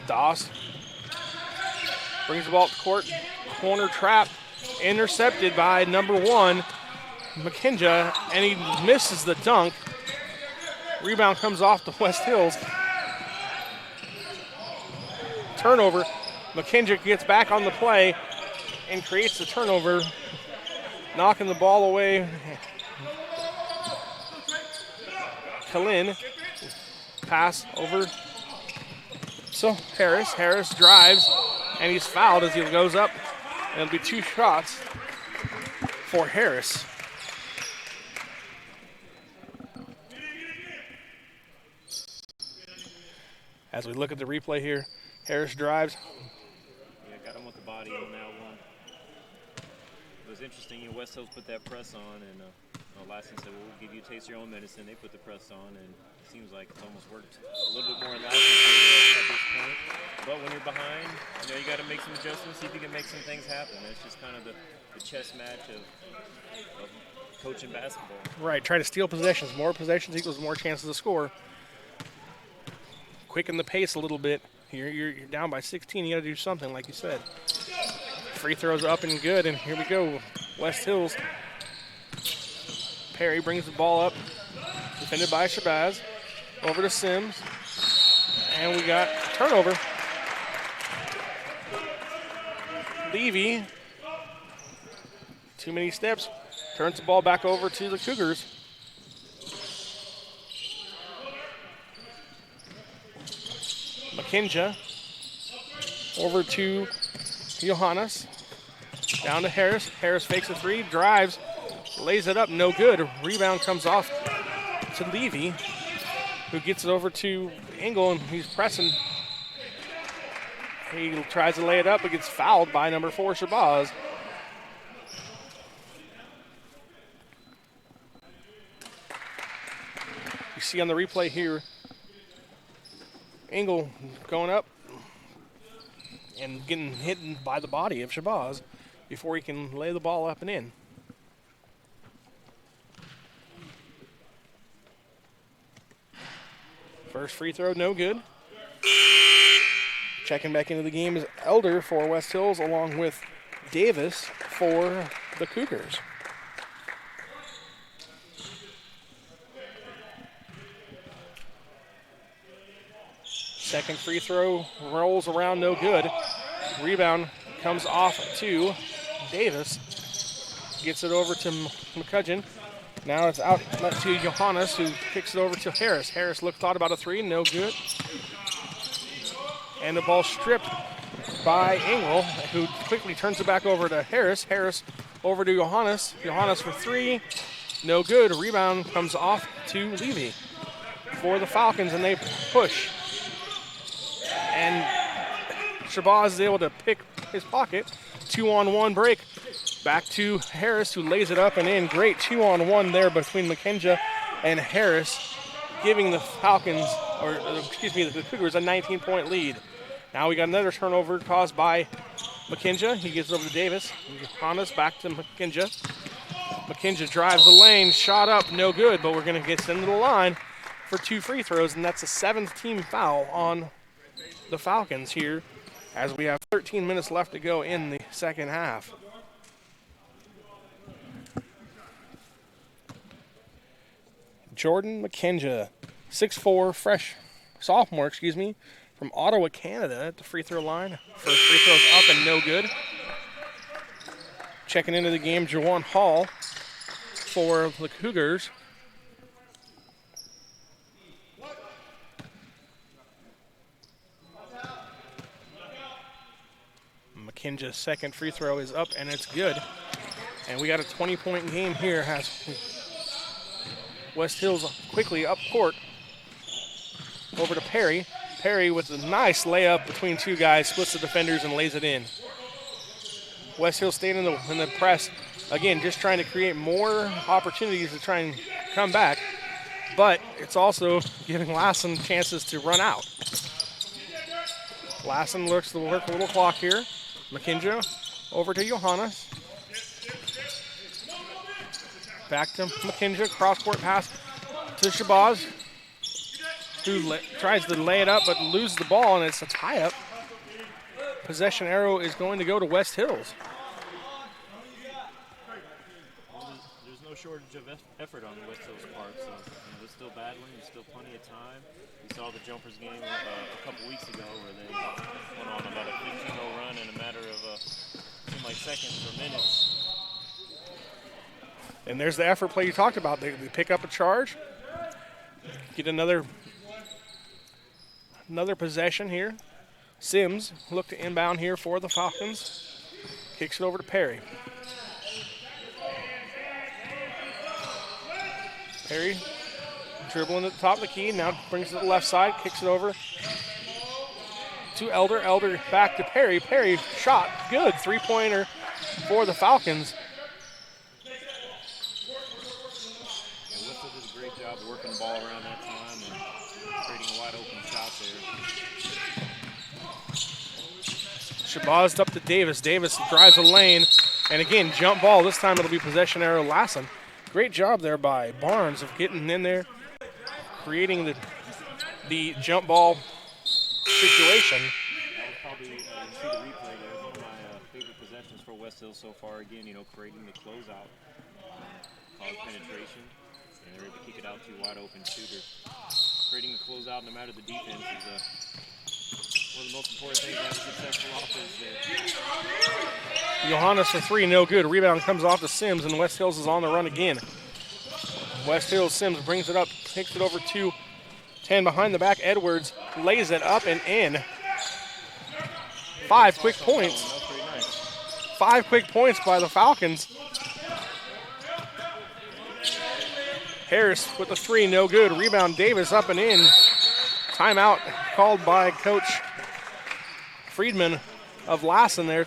Doss brings the ball up the court. Corner trap intercepted by number 1, McKinja, and he misses the dunk. Rebound comes off to West Hills. Turnover. McKinja gets back on the play and creates the turnover, knocking the ball away. Kalin, pass over. So Harris drives, and he's fouled as he goes up. And it'll be 2 shots for Harris. As we look at the replay here, Harris drives. Yeah, got him with the body on that one. It was interesting. West Hills put that press on, and Lassen said, "Well, we'll give you a taste of your own medicine." They put the press on, and it seems like it's almost worked a little bit more in Lassen at this point. But when you're behind, you got to make some adjustments, see if you can make some things happen. That's just kind of the chess match of coaching basketball. Right, try to steal possessions. More possessions equals more chances to score. Quicken the pace a little bit. You're down by 16. You got to do something, like you said. Free throws up and good, and here we go. West Hills. Perry brings the ball up, defended by Shabazz. Over to Sims, and we got turnover. Levy, too many steps, turns the ball back over to the Cougars. McKinja over to Johannes. Down to Harris. Harris fakes a 3, drives, lays it up, no good. Rebound comes off to Levy, who gets it over to Engel, and he's pressing. He tries to lay it up, but gets fouled by number 4, Shabazz. You see on the replay here, Engel going up and getting hit by the body of Shabazz before he can lay the ball up and in. First free throw, no good. Checking back into the game is Elder for West Hills, along with Davis for the Cougars. Second free throw rolls around, no good. Rebound comes off to Davis. Gets it over to McCudgeon. Now it's out to Johannes, who kicks it over to Harris. Harris thought about a 3, no good. And the ball stripped by Engel, who quickly turns it back over to Harris. Harris over to Johannes. Johannes for 3, no good. Rebound comes off to Levy for the Falcons, and they push. And Shabazz is able to pick his pocket. 2-on-1 break. Back to Harris, who lays it up and in. Great 2-on-1 there between McKinja and Harris, giving the Falcons, the Cougars, a 19-point lead. Now we got another turnover caused by McKinja. He gives it over to Davis. Johannes back to McKinja. McKinja drives the lane, shot up, no good, but we're going to get sent to the line for 2 free throws, and that's a 7th team foul on the Falcons here as we have 13 minutes left to go in the second half. Jordan McKinja, 6'4", sophomore, from Ottawa, Canada, at the free throw line. First free throw's up and no good. Checking into the game, Jawan Hall for the Cougars. McKinja's second free throw is up and it's good. And we got a 20-point game here as West Hills quickly up court. Over to Perry. Perry with a nice layup between two guys, splits the defenders and lays it in. West Hills staying in the press. Again, just trying to create more opportunities to try and come back. But it's also giving Lassen chances to run out. Lassen looks to work a little clock here. McKinja over to Johannes. Back to McKinja, cross-court pass to Shabazz, who tries to lay it up but loses the ball, and it's a tie-up. Possession arrow is going to go to West Hills. There's no shortage of effort on the West Hills part, so they're still battling. There's still plenty of time. We saw the Jumpers game a couple weeks ago where they went on about a 15-0 run in a matter of seemed like seconds or minutes. And there's the effort play you talked about. They pick up a charge, get another possession here. Sims look to inbound here for the Falcons. Kicks it over to Perry. Perry dribbling at the top of the key. Now brings it to the left side. Kicks it over to Elder. Elder back to Perry. Perry shot. Good. Three-pointer for the Falcons. Job working the ball around that time and creating a wide open shot there. Shabazz up to Davis. Davis drives the lane, and again, jump ball. This time it'll be possession arrow Lassen. Great job there by Barnes of getting in there, creating the jump ball situation. That was probably, you see the replay there, one of my favorite possessions for West Hills so far. Again, creating the closeout, called penetration. And they're able to kick it out to a wide open shooter. Creating the closeout no matter the defense is one of the most important things to have a successful offense there. Johannes for three, no good. Rebound comes off to Sims, and West Hills is on the run again. West Hills, Sims brings it up, takes it over to 10 behind the back. Edwards lays it up and in. 5 quick points. 5 quick points by the Falcons. Harris with the three, no good. Rebound, Davis up and in. Timeout called by Coach Friedman of Lassen there.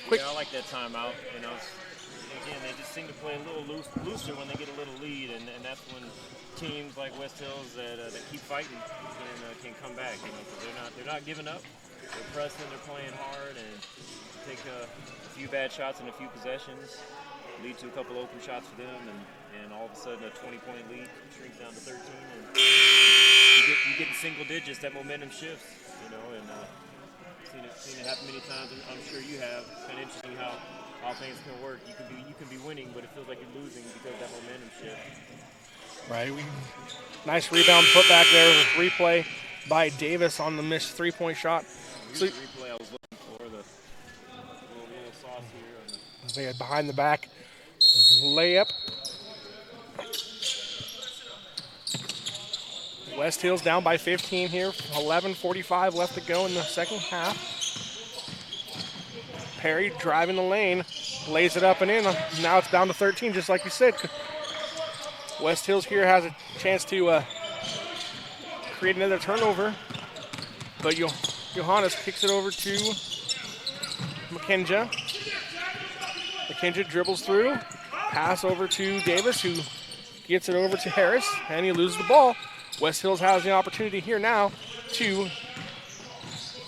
Quick. Yeah, I like that timeout. Again, they just seem to play a little looser when they get a little lead, and that's when teams like West Hills that keep fighting can come back. Because they're not giving up. They're pressing, they're playing hard, and take a few bad shots in a few possessions, lead to a couple open shots for them, and all of a sudden a 20-point lead shrinks down to 13, and you get in single digits. That momentum shifts, and seen it happen many times. And I'm sure you have. Kind of interesting how things can work. You can be winning, but it feels like you're losing because that momentum shift. Right. Nice rebound put back there. Replay by Davis on the missed three-point shot. Here's the replay I was looking for. The little sauce here. They had behind the back layup. West Hills down by 15 here. 11:45 left to go in the second half. Perry driving the lane, lays it up and in. Now it's down to 13, just like you said. West Hills here has a chance to create another turnover, but Johannes kicks it over to McKinja. McKinja dribbles through, pass over to Davis, who gets it over to Harris, and he loses the ball. West Hills has the opportunity here now to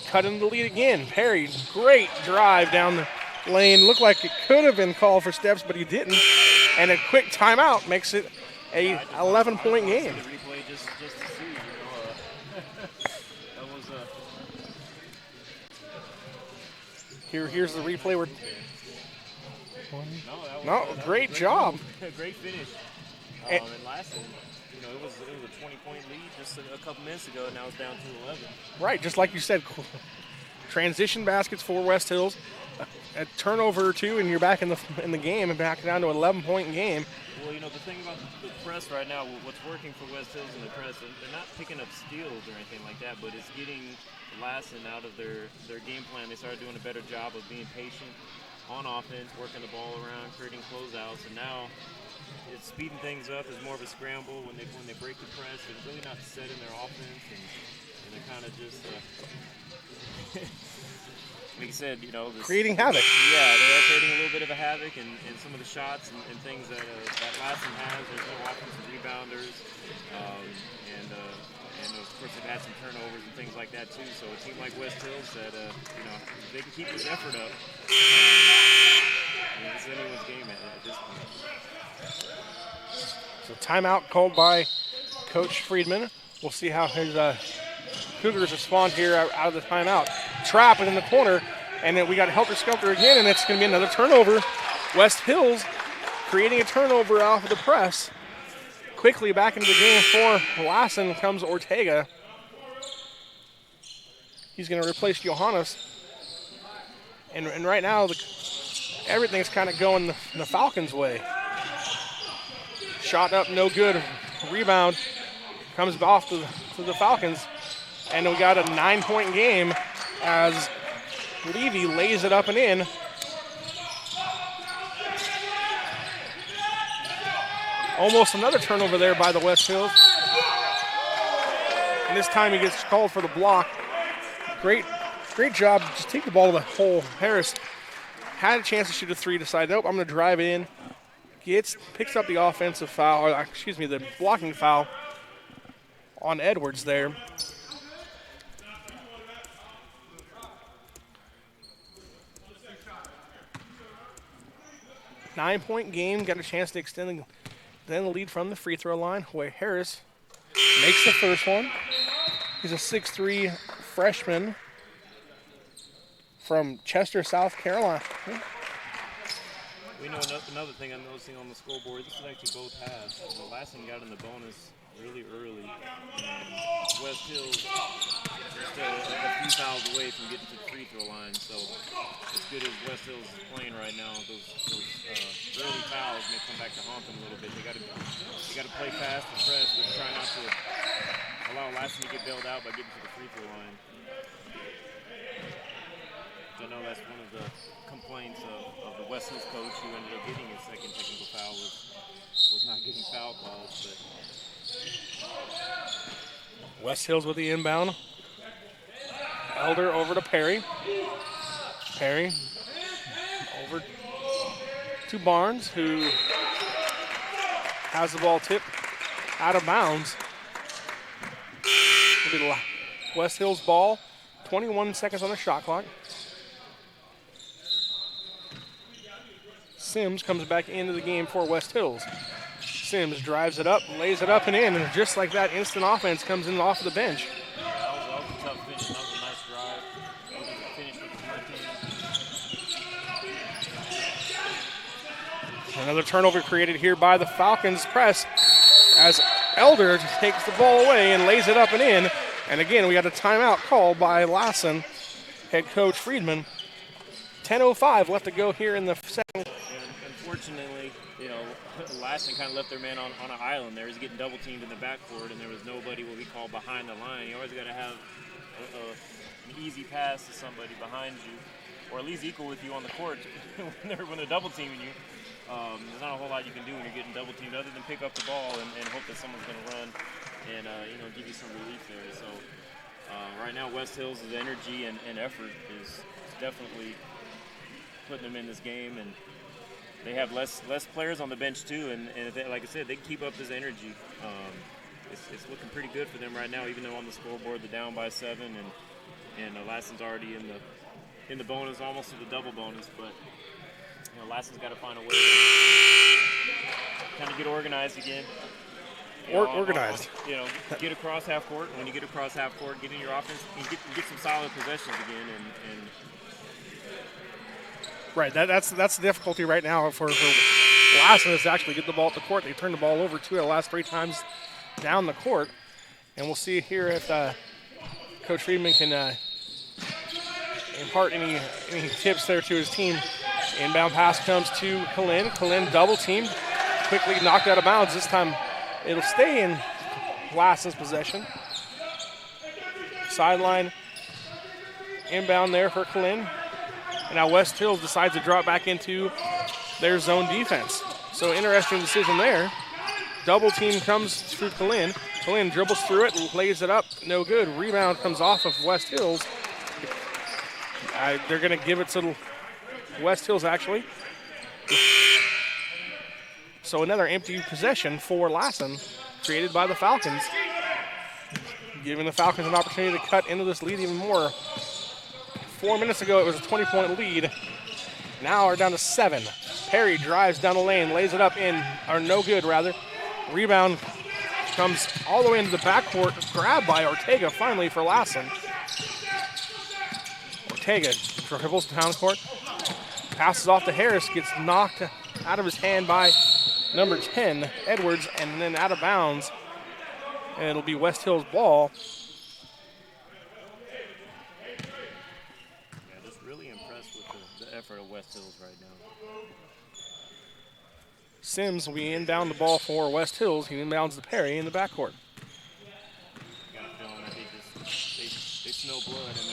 cut in the lead again. Perry, great drive down the lane. Looked like it could have been called for steps, but he didn't. And a quick timeout makes it a 11-point game. The replay just to see, that was Here's the replay. Great was job. Great finish. And Lassen, it was a 20-point lead just a couple minutes ago, and now it's down to 11. Right, just like you said, transition baskets for West Hills, a turnover or two, and you're back in the game, and back down to an 11-point game. Well, the thing about the press right now, what's working for West Hills in the press, they're not picking up steals or anything like that, but it's getting Lassen out of their game plan. They started doing a better job of being patient on offense, working the ball around, creating closeouts, and now it's speeding things up. There's more of a scramble when they break the press. They're really not set in their offense, and they're kind of just like I said, creating havoc. Yeah, they're creating a little bit of a havoc, and some of the shots and things that Lassen has. There's no offensive rebounders, and of course they've had some turnovers and things like that too. So a team like West Hills that if they can keep this effort up, it's anyone's game at this point. So timeout called by Coach Friedman. We'll see how his Cougars respond here out of the timeout. Trap it in the corner, and then we got Helter Skelter again, and it's going to be another turnover. West Hills creating a turnover off of the press. Quickly back into the game for Lassen comes Ortega. He's going to replace Johannes. And right now, everything's kind of going the Falcons' way. Shot up, no good. Rebound comes off to the Falcons. And we got a 9-point game as Levy lays it up and in. Almost another turnover there by the West Hills. And this time he gets called for the block. Great job. Just take the ball to the hole. Harris had a chance to shoot a three, decided, nope, I'm going to drive in. Picks up the offensive foul, the blocking foul on Edwards there. Nine-point game, got a chance to extend the lead from the free throw line, where Harris makes the first one. He's a 6'3" freshman from Chester, South Carolina. We know another thing I'm noticing on the scoreboard, this is actually both halves. Lassen got in the bonus really early. And West Hills are still a few fouls away from getting to the free throw line. So as good as West Hills is playing right now, those early fouls may come back to haunt them a little bit. They got to play fast and press, but try not to allow Lassen to get bailed out by getting to the free throw line. I know that's one of the complaints of the West Hills coach, who ended up getting his second technical foul, was not getting foul calls. But West Hills with the inbound. Elder over to Perry. Perry over to Barnes, who has the ball tipped out of bounds. It'll be West Hills ball. 21 seconds on the shot clock. Sims comes back into the game for West Hills. Sims drives it up, lays it up and in, and just like that, instant offense comes in off of the bench. that was a tough finish. That was a nice drive. That was a finish with the team. Another turnover created here by the Falcons press as Elder takes the ball away and lays it up and in. And again, we got a timeout called by Lassen, head coach Friedman. 10:05 left to go here in the second. Unfortunately, Lassen kind of left their man on an island there. He's getting double teamed in the backcourt, and there was nobody what we call behind the line. You always got to have an easy pass to somebody behind you, or at least equal with you on the court when they're double teaming you. There's not a whole lot you can do when you're getting double teamed other than pick up the ball and hope that someone's going to run and give you some relief there. So right now, West Hills' energy and effort is definitely putting them in this game, and they have less players on the bench too, and if they, like I said, they keep up this energy. It's looking pretty good for them right now, even though on the scoreboard they're down by 7, and Lassen's already in the bonus, almost to the double bonus. But Lassen's got to find a way to kind of get organized again. Organized. Get across half court. When you get across half court, get in your offense, and get some solid possessions again, and right, that's the difficulty right now for Lassen is to actually get the ball at the court. They turned the ball over 2 of the last 3 times down the court. And we'll see here if Coach Friedman can impart any tips there to his team. Inbound pass comes to Kalin. Kalin double teamed, quickly knocked out of bounds. This time it'll stay in Lassen's possession. Sideline inbound there for Kalin. And now West Hills decides to drop back into their zone defense. So interesting decision there. Double team comes through Kalin. Kalin dribbles through it, lays it up, no good. Rebound comes off of West Hills. They're going to give it to West Hills, actually. So another empty possession for Lassen, created by the Falcons, giving the Falcons an opportunity to cut into this lead even more. 4 minutes ago, it was a 20-point lead. Now we're down to 7. Perry drives down the lane, lays it up in, or no good, rather. Rebound comes all the way into the backcourt, grabbed by Ortega finally for Lassen. Ortega dribbles down court, passes off to Harris, gets knocked out of his hand by number 10, Edwards, and then out of bounds. And it'll be West Hills' ball. Yeah, just really impressed with the effort of West Hills right now. Sims will be inbound the ball for West Hills. He inbounds to Perry in the backcourt. Got a feeling that they smell blood, and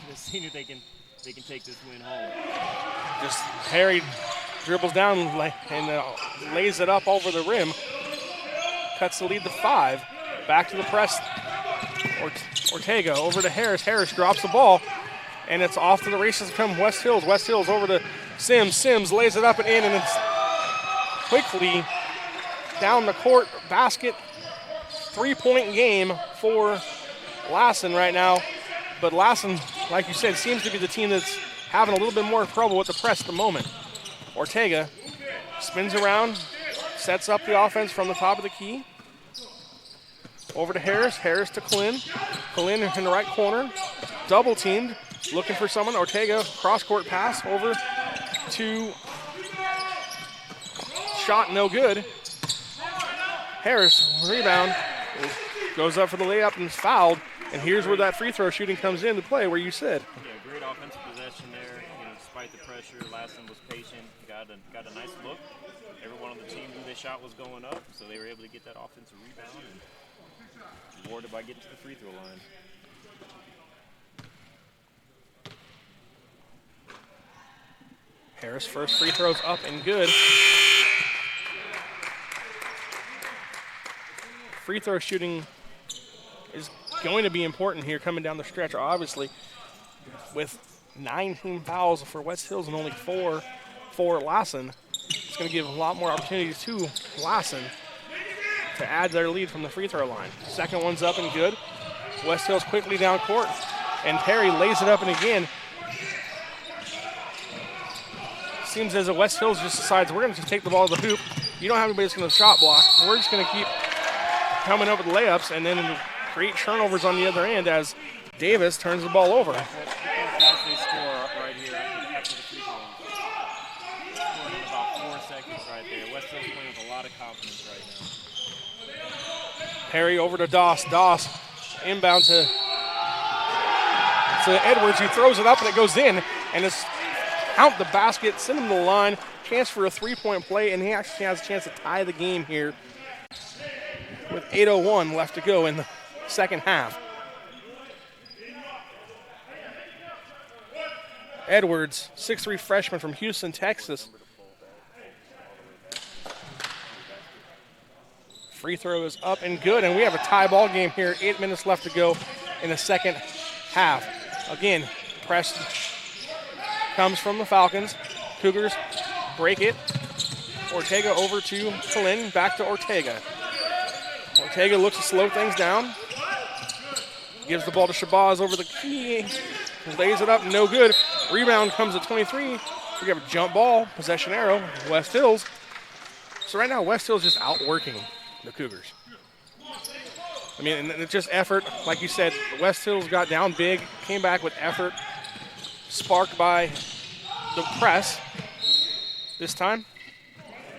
they're seeing if they can take this win home. Just Perry dribbles down and lays it up over the rim. Cuts the lead to 5. Back to the press. Ortega over to Harris. Harris drops the ball, and it's off to the races from West Hills. West Hills over to Sims. Sims lays it up and in, and it's quickly down the court basket. 3-point game for Lassen right now. But Lassen, like you said, seems to be the team that's having a little bit more trouble with the press at the moment. Ortega spins around, sets up the offense from the top of the key. Over to Harris. Harris to Kalin. Kalin in the right corner. Double teamed, looking for someone. Ortega, cross-court pass over to shot, no good. Harris, rebound, goes up for the layup and is fouled. And here's where that free throw shooting comes into play, where you said. Yeah, great offensive possession there. Despite the pressure, Lassen was patient, got a nice look. Everyone on the team knew their shot was going up, so they were able to get that offensive rebound and rewarded by getting to the free throw line. Harris' first free throw's up and good. Free throw shooting is going to be important here coming down the stretch, obviously, with 19 fouls for West Hills and only 4 for Lassen. It's going to give a lot more opportunities to Lassen to add their lead from the free throw line. Second one's up and good. West Hills quickly down court, and Perry lays it up and again. Seems as if West Hills just decides we're going to just take the ball to the hoop. You don't have anybody that's going to shot block. We're just going to keep coming up with layups and then create turnovers on the other end as Davis turns the ball over. They score right here after the free throw. Scored in about 4 seconds right there. West Hills playing with a lot of confidence right now. Perry over to Doss. Doss inbound to Edwards. He throws it up and it goes in, and it's count the basket, send him to the line, chance for a 3-point play, and he actually has a chance to tie the game here with 8:01 left to go in the second half. Edwards, 6'3" freshman from Houston, Texas. Free throw is up and good, and we have a tie ball game here. 8 minutes left to go in the second half. Again, press comes from the Falcons. Cougars break it. Ortega over to Kalin, back to Ortega. Ortega looks to slow things down. Gives the ball to Shabazz over the key. Lays it up, no good. Rebound comes at 23. We have a jump ball, possession arrow, West Hills. So right now, West Hills just outworking the Cougars. I mean, it's just effort. Like you said, West Hills got down big, came back with effort, sparked by the press this time.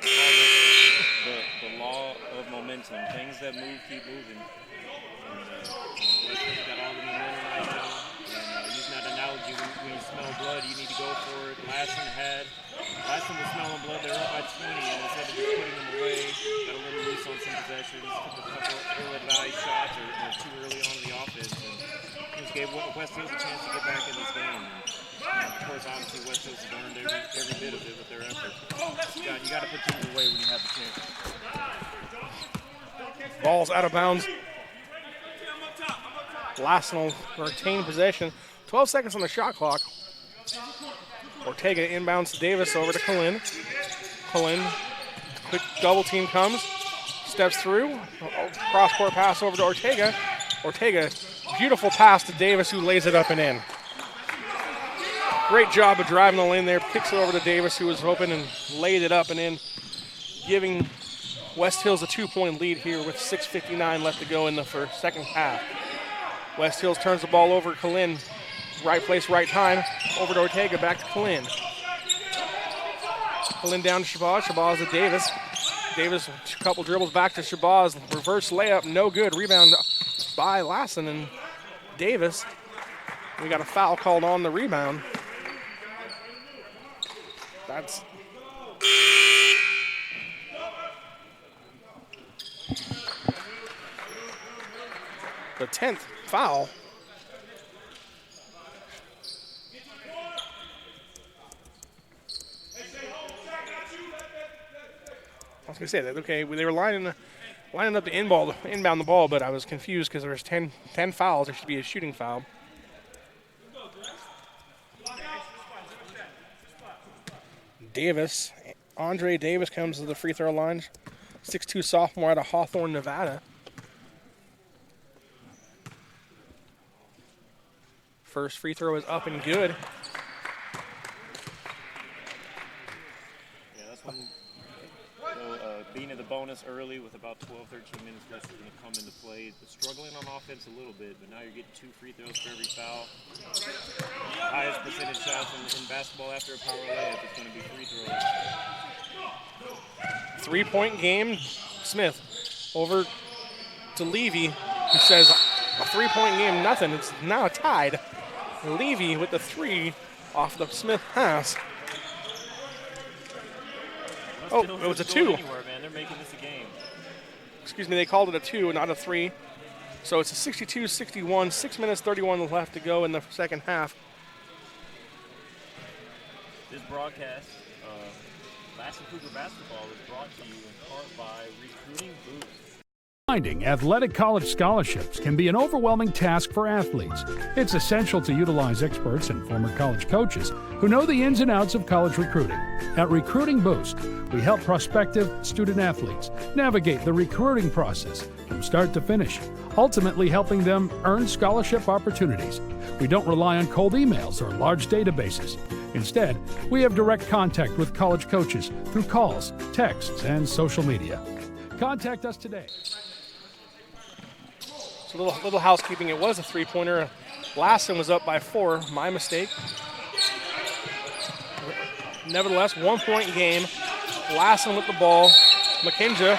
The law of momentum. Things that move keep moving. And West Hills got all the momentum right now. And using that analogy, when you smell blood, you need to go for it. Lassen was smelling blood. They were up by 20, and instead of just putting them away, got a little loose on some possessions, took a couple ill-advised shots or too early on in the offense, and just gave West Hills a chance to get back in this game. And Of course, obviously, West Hills has earned every bit of it with their effort. You got to put teams away when you have the chance. Ball's out of bounds. Lassen will retain possession. 12 seconds on the shot clock. Ortega inbounds to Davis over to Colin. Colin, quick double team comes, steps through, cross-court pass over to Ortega. Ortega, beautiful pass to Davis, who lays it up and in. Great job of driving the lane there, kicks it over to Davis, who was open and laid it up and in, giving West Hills a 2-point lead here with 6:59 left to go in the second half. West Hills turns the ball over to Colin. Right place, right time. Over to Ortega, back to Colin. Colin down to Shabazz. Shabazz to Davis. Davis, a couple dribbles back to Shabazz. Reverse layup, no good. Rebound by Lassen and Davis. We got a foul called on the rebound. That's the 10th foul. I was going to say that, okay, they were lining up to inbound the ball, but I was confused because there was 10 fouls. There should be a shooting foul. Davis, Andre Davis comes to the free throw line. 6'2" sophomore out of Hawthorne, Nevada. First free throw is up and good. Yeah, that's when being in the bonus early with about 12, 13 minutes left is going to come into play. Struggling on offense a little bit, but now you're getting 2 free throws for every foul. Highest percentage shots in basketball after a power layup is going to be free throws. 3-point game. Smith over to Levy, who says a 3-point game, nothing. It's now tied. Levy with the 3 off the Smith pass. Oh, it was a 2. Anywhere, man. They're making this a game. Excuse me, they called it a 2, not a 3. So it's a 62-61, 6 minutes 31 left to go in the second half. This broadcast, Lassen Cougar basketball, is brought to you in part by Recruiting Boost. Finding athletic college scholarships can be an overwhelming task for athletes. It's essential to utilize experts and former college coaches who know the ins and outs of college recruiting. At Recruiting Boost, we help prospective student athletes navigate the recruiting process from start to finish, ultimately helping them earn scholarship opportunities. We don't rely on cold emails or large databases. Instead, we have direct contact with college coaches through calls, texts, and social media. Contact us today. It's a little housekeeping. It was a 3-pointer. Lassen was up by 4. My mistake. Nevertheless, 1-point game. Lassen with the ball. McKinja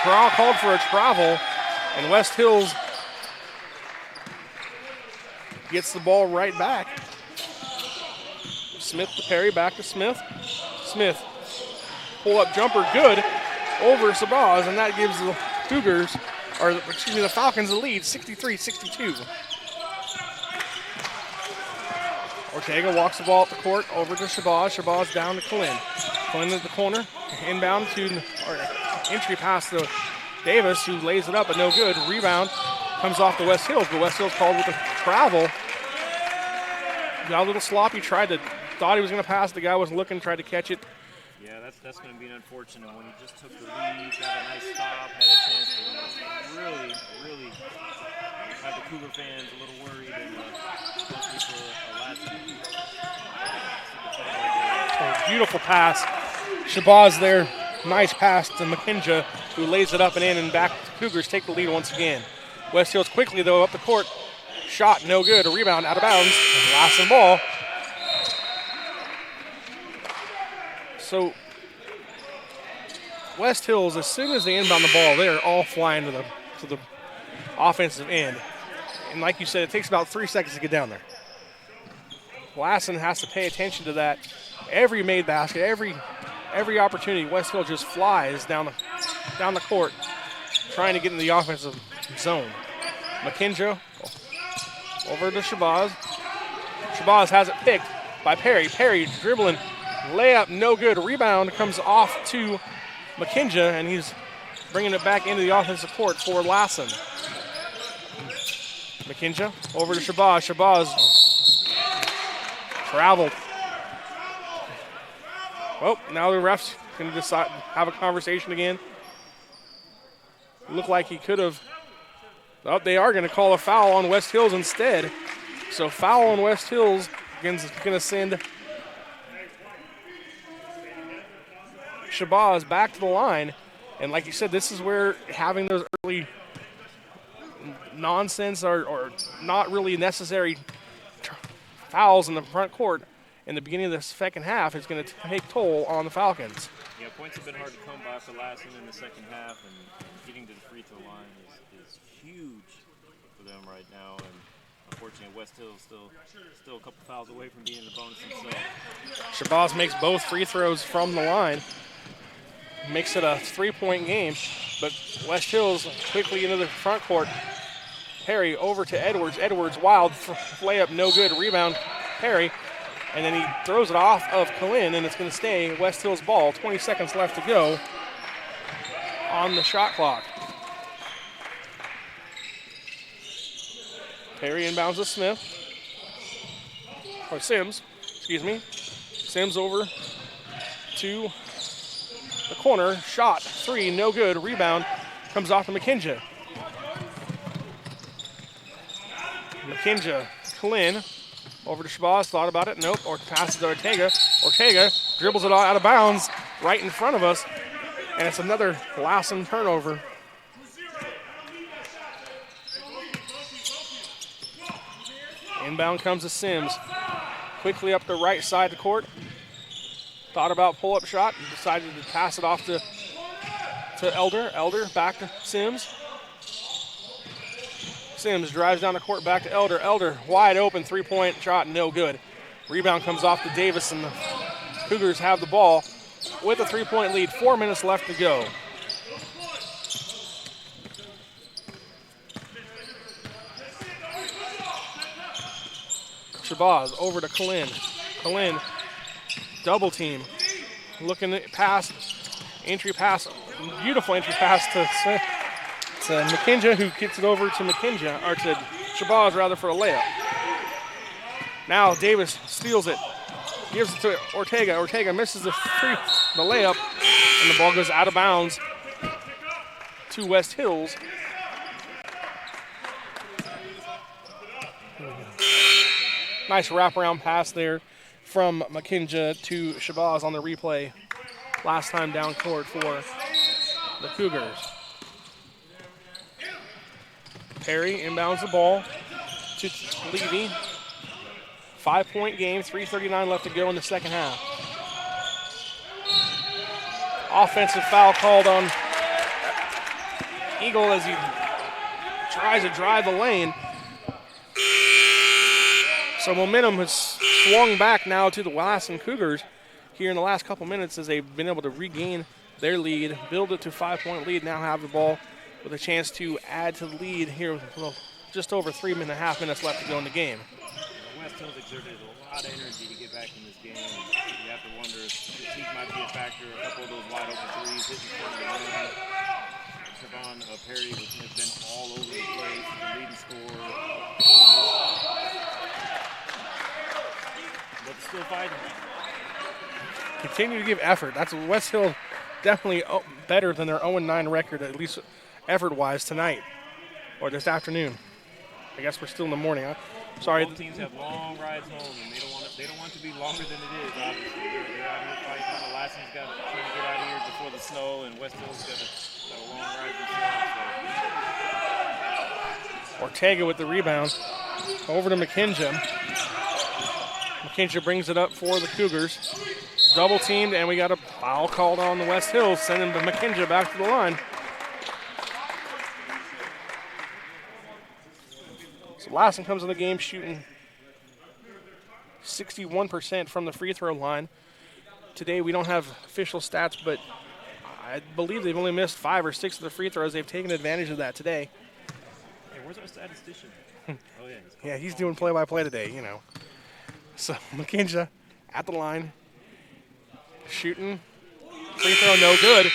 called for a travel, and West Hills gets the ball right back. Smith to Perry, back to Smith. Smith, pull-up jumper, good, over Sabaz, and that gives the Cougars, the Falcons the lead, 63-62. Ortega walks the ball up the court, over to Shabazz. Shabazz down to Colin. Colin at the corner, inbound entry pass to Davis, who lays it up, but no good. Rebound comes off to West Hills, but West Hills called with a travel. Got a little sloppy, thought he was going to pass. The guy was looking, tried to catch it. Yeah, that's going to be unfortunate when he just took the lead, got a nice stop, had a chance to really have the Cougar fans a little worried, and especially for Lassen. Beautiful pass. Shabazz there. Nice pass to McKinja, who lays it up and in, and back to Cougars take the lead once again. West Hills quickly, though, up the court. Shot, no good. A rebound, out of bounds. Lassen ball. So, West Hills, as soon as they inbound the ball, they're all flying to the offensive end. And like you said, it takes about 3 seconds to get down there. Lassen has to pay attention to that. Every made basket, every opportunity, West Hills just flies down the court, trying to get in the offensive zone. McKinja over to Shabazz. Shabazz has it picked. by Perry. Perry dribbling, layup, no good. Rebound comes off to McKinja, and he's bringing it back into the offensive court for Lassen. McKinja over to Shabazz. Shabazz traveled. Oh, now the ref's going to decide, have a conversation again. Looked like he could have. Oh, they are going to call a foul on West Hills instead. So foul on West Hills is going to send Shabazz back to the line. And like you said, this is where having those early nonsense or not really necessary fouls in the front court in the beginning of the second half is going to take toll on the Falcons. Yeah, points have been hard to come by for Lassen in the second half, and getting to the free throw line is huge for them right now. And unfortunately, West Hill still a couple fouls away from being in the bonus themselves. Shabazz makes both free throws from the line. Makes it a 3-point game, but West Hills quickly into the front court. Perry over to Edwards. Edwards wild layup, no good. Rebound, Perry. And then he throws it off of Kalin, and it's going to stay West Hills ball. 20 seconds left to go on the shot clock. Perry inbounds to Smith. Or Sims, excuse me. Sims over to the corner. Shot, three, no good. Rebound comes off to McKinja. McKinja, Kalin. Over to Shabazz, thought about it, nope, or passes to Ortega. Ortega dribbles it all out of bounds right in front of us, and it's another Lassen turnover. Inbound comes to Sims. Quickly up the right side of the court. Thought about pull-up shot, and decided to pass it off to Elder. Elder back to Sims. Sims drives down the court back to Elder. Elder wide open, three-point shot, no good. Rebound comes off to Davis, and the Cougars have the ball with a three-point lead. 4 minutes left to go. Shabazz over to Kalin. Kalin, double team. Looking at pass, entry pass, beautiful entry pass to McKinja, who gets it over to McKinja, or to Shabazz rather, for a layup. Now Davis steals it, gives it to Ortega. Ortega misses the layup, and the ball goes out of bounds to West Hills. Nice wraparound pass there from McKinja to Shabazz on the replay. Last time down court for the Cougars. Perry inbounds the ball to Levy. 5-point game, 3:39 left to go in the second half. Offensive foul called on Eagle as he tries to drive the lane. So momentum has swung back now to the Lassen Cougars here in the last couple minutes as they've been able to regain their lead, build it to 5-point lead, now have the ball with a chance to add to the lead here with just over 3.5 minutes left to go in the game. West Hills exerted a lot of energy to get back in this game. You have to wonder if fatigue might be a factor. A couple of those wide open threes hitting from the rim. Trevon Perry has been all over the place, the leading scorer. But still fighting. Continue to give effort. That's West Hill definitely better than their 0-9 record, at least effort-wise, tonight or this afternoon. I guess we're still in the morning. Sorry. Both teams have long rides home, and they don't want it to be longer than it is. Obviously, they're out here fighting. Lassen's got trying to get out of here before the snow, and West Hill's got a long ride themselves. Ortega with the rebound. Over to McKinja. McKinja brings it up for the Cougars. Double teamed, and we got a foul called on the West Hills, sending McKinja back to the line. So Lassen comes in the game shooting 61% from the free throw line. Today we don't have official stats, but I believe they've only missed 5 or 6 of the free throws. They've taken advantage of that today. Hey, where's our statistician? Oh, yeah. Yeah, he's doing play-by-play today, you know. So McKinja at the line, shooting. Free throw, no good.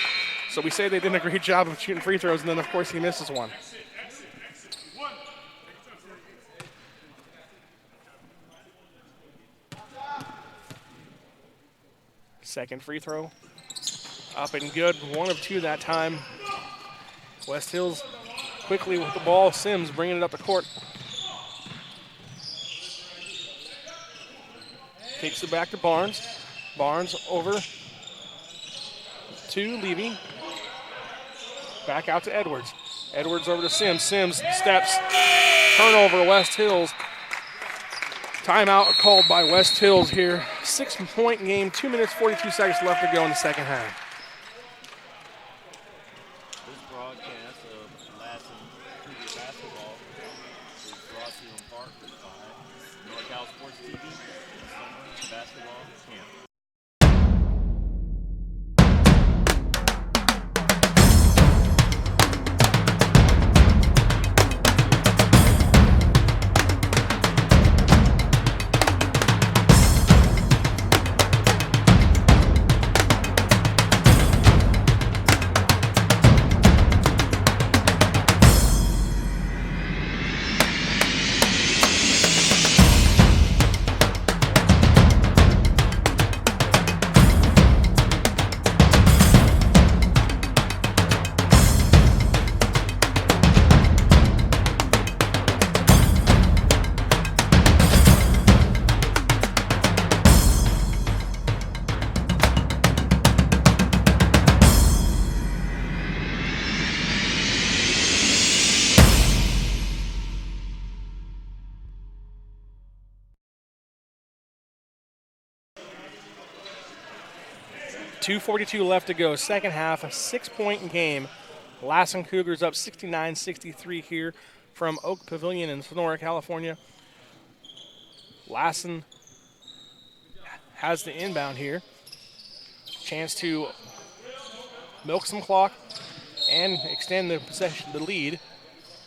So we say they did a great job of shooting free throws, and then, of course, he misses one. Second free throw. Up and good. 1 of 2 that time. West Hills quickly with the ball. Sims bringing it up the court. Takes it back to Barnes. Barnes over to Levy. Back out to Edwards. Edwards over to Sims. Sims steps. Turnover, West Hills. Timeout called by West Hills here. 6-point game, 2 minutes, 42 seconds left to go in the second half. This broadcast of Lassen Cougar basketball is brought to you in part by NorCal SportsTV and Summer Basketball Camp. .242 left to go. Second half, a 6-point game. Lassen Cougars up 69-63 here from Oak Pavilion in Sonora, California. Lassen has the inbound here. Chance to milk some clock and extend the lead.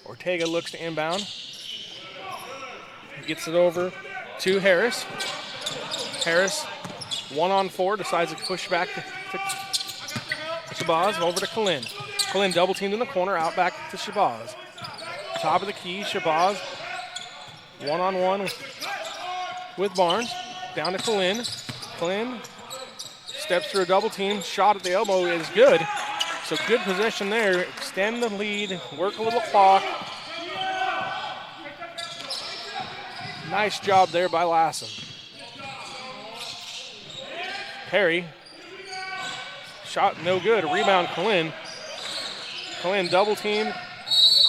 Ortega looks to inbound. Gets it over to Harris. Harris 1-on-4, decides to push back to Shabazz, over to Kalin. Kalin double teamed in the corner, out back to Shabazz. Top of the key, Shabazz 1-on-1 with Barnes. Down to Kalin. Kalin steps through a double team, shot at the elbow is good. So good possession there, extend the lead, work a little clock. Nice job there by Lassen. Perry, shot no good, rebound Kalin. Kalin double teamed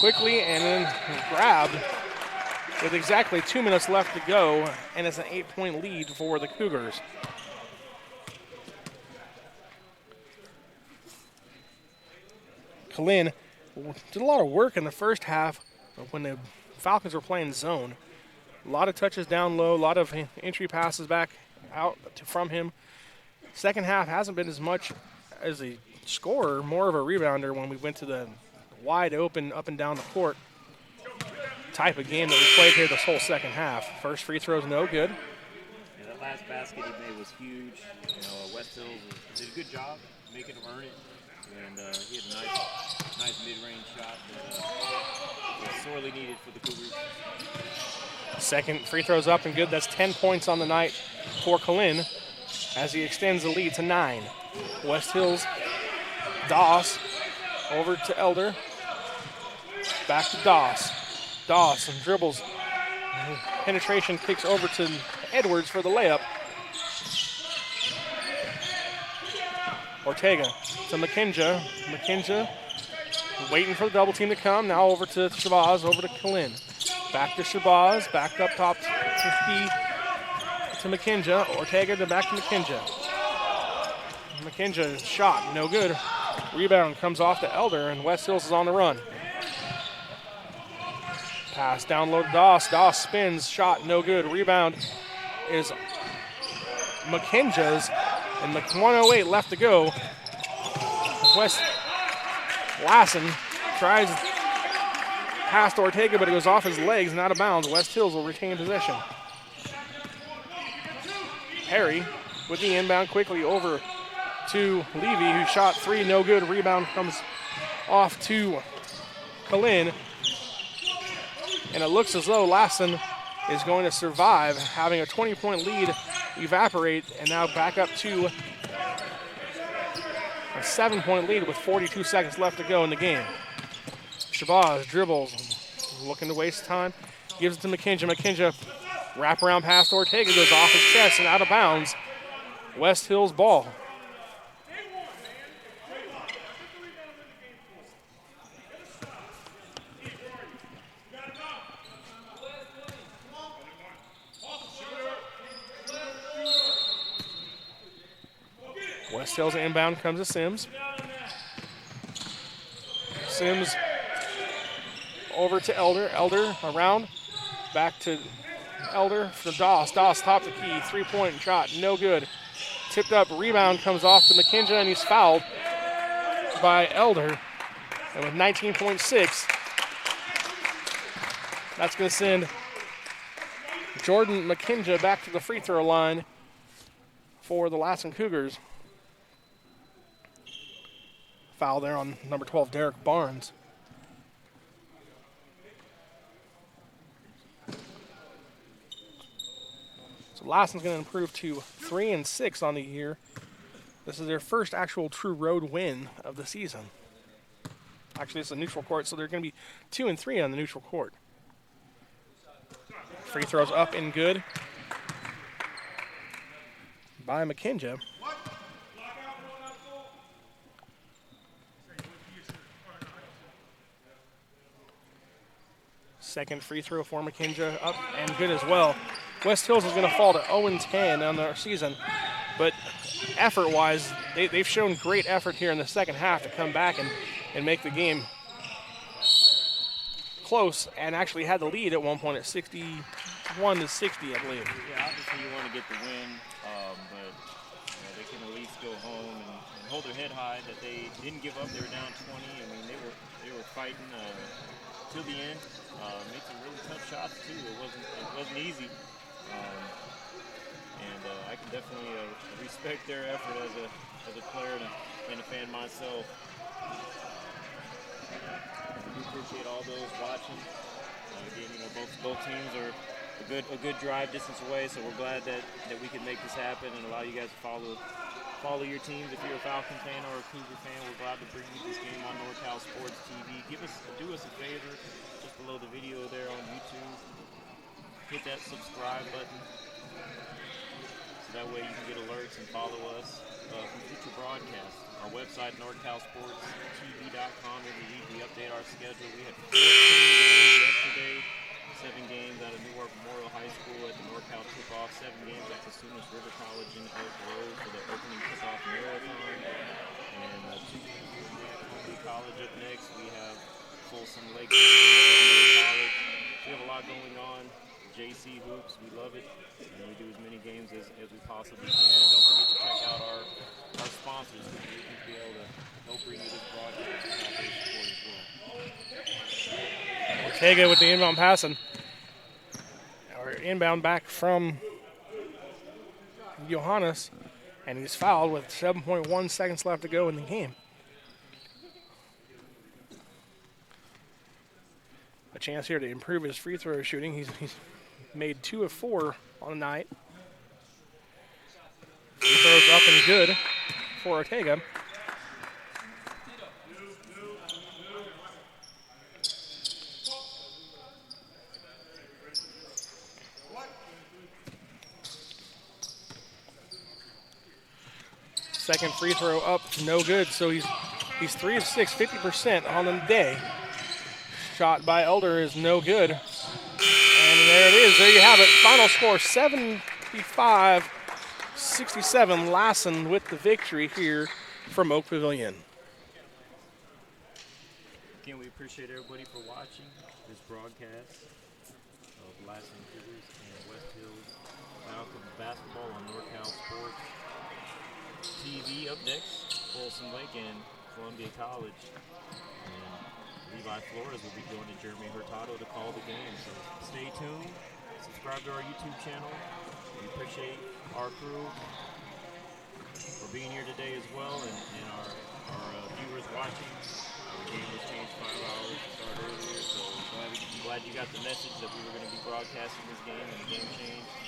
quickly and then grabbed with exactly 2 minutes left to go, and it's an 8-point lead for the Cougars. Kalin did a lot of work in the first half when the Falcons were playing zone. A lot of touches down low, a lot of entry passes back out from him. Second half hasn't been as much as a scorer, more of a rebounder when we went to the wide open, up and down the court type of game that we played here this whole second half. First free throw's no good. Yeah, that last basket he made was huge. West Hills did a good job making him earn it. And he had a nice mid-range shot that was sorely needed for the Cougars. Second free throw's up and good. That's 10 points on the night for Kalin as he extends the lead to 9. West Hills, Doss over to Elder. Back to Doss. Doss and dribbles. Penetration kicks over to Edwards for the layup. Ortega to McKinja. McKinja waiting for the double team to come. Now over to Shabazz, over to Kalin. Back to Shabazz, back up top to McKinja. Ortega to back to McKinja. McKinja shot, no good. Rebound comes off to Elder, and West Hills is on the run. Pass down low to Doss. Doss spins, shot, no good. Rebound is McKinja's, and 1:08 left to go. West Lassen tries past Ortega, but it goes off his legs and out of bounds. West Hills will retain possession. Perry with the inbound quickly over to Levy, who shot 3, no good. Rebound comes off to Kalin. And it looks as though Lassen is going to survive, having a 20-point lead evaporate, and now back up to a 7-point lead with 42 seconds left to go in the game. Shabazz dribbles, looking to waste time, gives it to McKinja. McKinja, wraparound pass to Ortega, goes off his chest and out of bounds. West Hills ball. West Hills inbound comes to Sims. Sims over to Elder. Elder around. Back to Elder for Doss. Doss top the key. 3-point shot. No good. Tipped up. Rebound comes off to McKinja, and he's fouled by Elder. And with 19.6, that's going to send Jordan McKinja back to the free throw line for the Lassen Cougars. Foul there on number 12, Derek Barnes. So Lassen's going to improve to 3-6 on the year. This is their first actual true road win of the season. Actually, it's a neutral court, so they're going to be 2-3 on the neutral court. Free throws up and good by McKinja. Second free throw for McKinja, up and good as well. West Hills is going to fall to 0-10 on their season, but effort-wise, they've shown great effort here in the second half to come back and make the game close, and actually had the lead at one point at 61-60, I believe. Yeah, obviously you want to get the win, but they can at least go home and hold their head high that they didn't give up. They were down 20. I mean, they were fighting till the end. Made some really tough shots too. It wasn't easy, and I can definitely respect their effort as a player and a fan myself. I do appreciate all those watching. Again, both teams are a good drive distance away, so we're glad that we can make this happen and allow you guys to follow your teams. If you're a Falcon fan or a Cougar fan, we're glad to bring you this game on NorCal Sports TV. Do us a favor, just below the video there on YouTube, hit that subscribe button, so that way you can get alerts and follow us from future broadcasts. Our website, NorCalSportsTV.com. Every week we update our schedule. We had 14 games yesterday, 7 games out of Newark Memorial High School at the NorCal tip-off, 7 games at Casumas River College in Elk Grove for the opening tip-off marathon, and 2 games at College up next. We have Folsom Lake College. We have a lot going on. JC Hoops, we love it, and we do as many games as we possibly can. And don't forget to check out our sponsors, who will be able to help bring you this broadcast and have their support as well. Ortega with the inbound passing. Our inbound back from Johannes, and he's fouled with 7.1 seconds left to go in the game. A chance here to improve his free throw shooting. He's made 2 of 4 on the night. Free throws up and good for Ortega. Second free throw up, no good. So he's 3 of 6, 50% on the day. Shot by Elder is no good. And there it is. There you have it. Final score, 75-67. Lassen with the victory here from Oak Pavilion. Again, we appreciate everybody for watching this broadcast of Lassen Cougars and West Hills Falcons basketball on NorCal Sports TV. Up next, Folsom Lake and Columbia College. And Levi Flores will be joining Jeremy Hurtado to call the game. So stay tuned. Subscribe to our YouTube channel. We appreciate our crew for being here today as well, and our viewers watching. The game was changed 5 hours to start earlier, so glad you got the message that we were going to be broadcasting this game, and the game changed.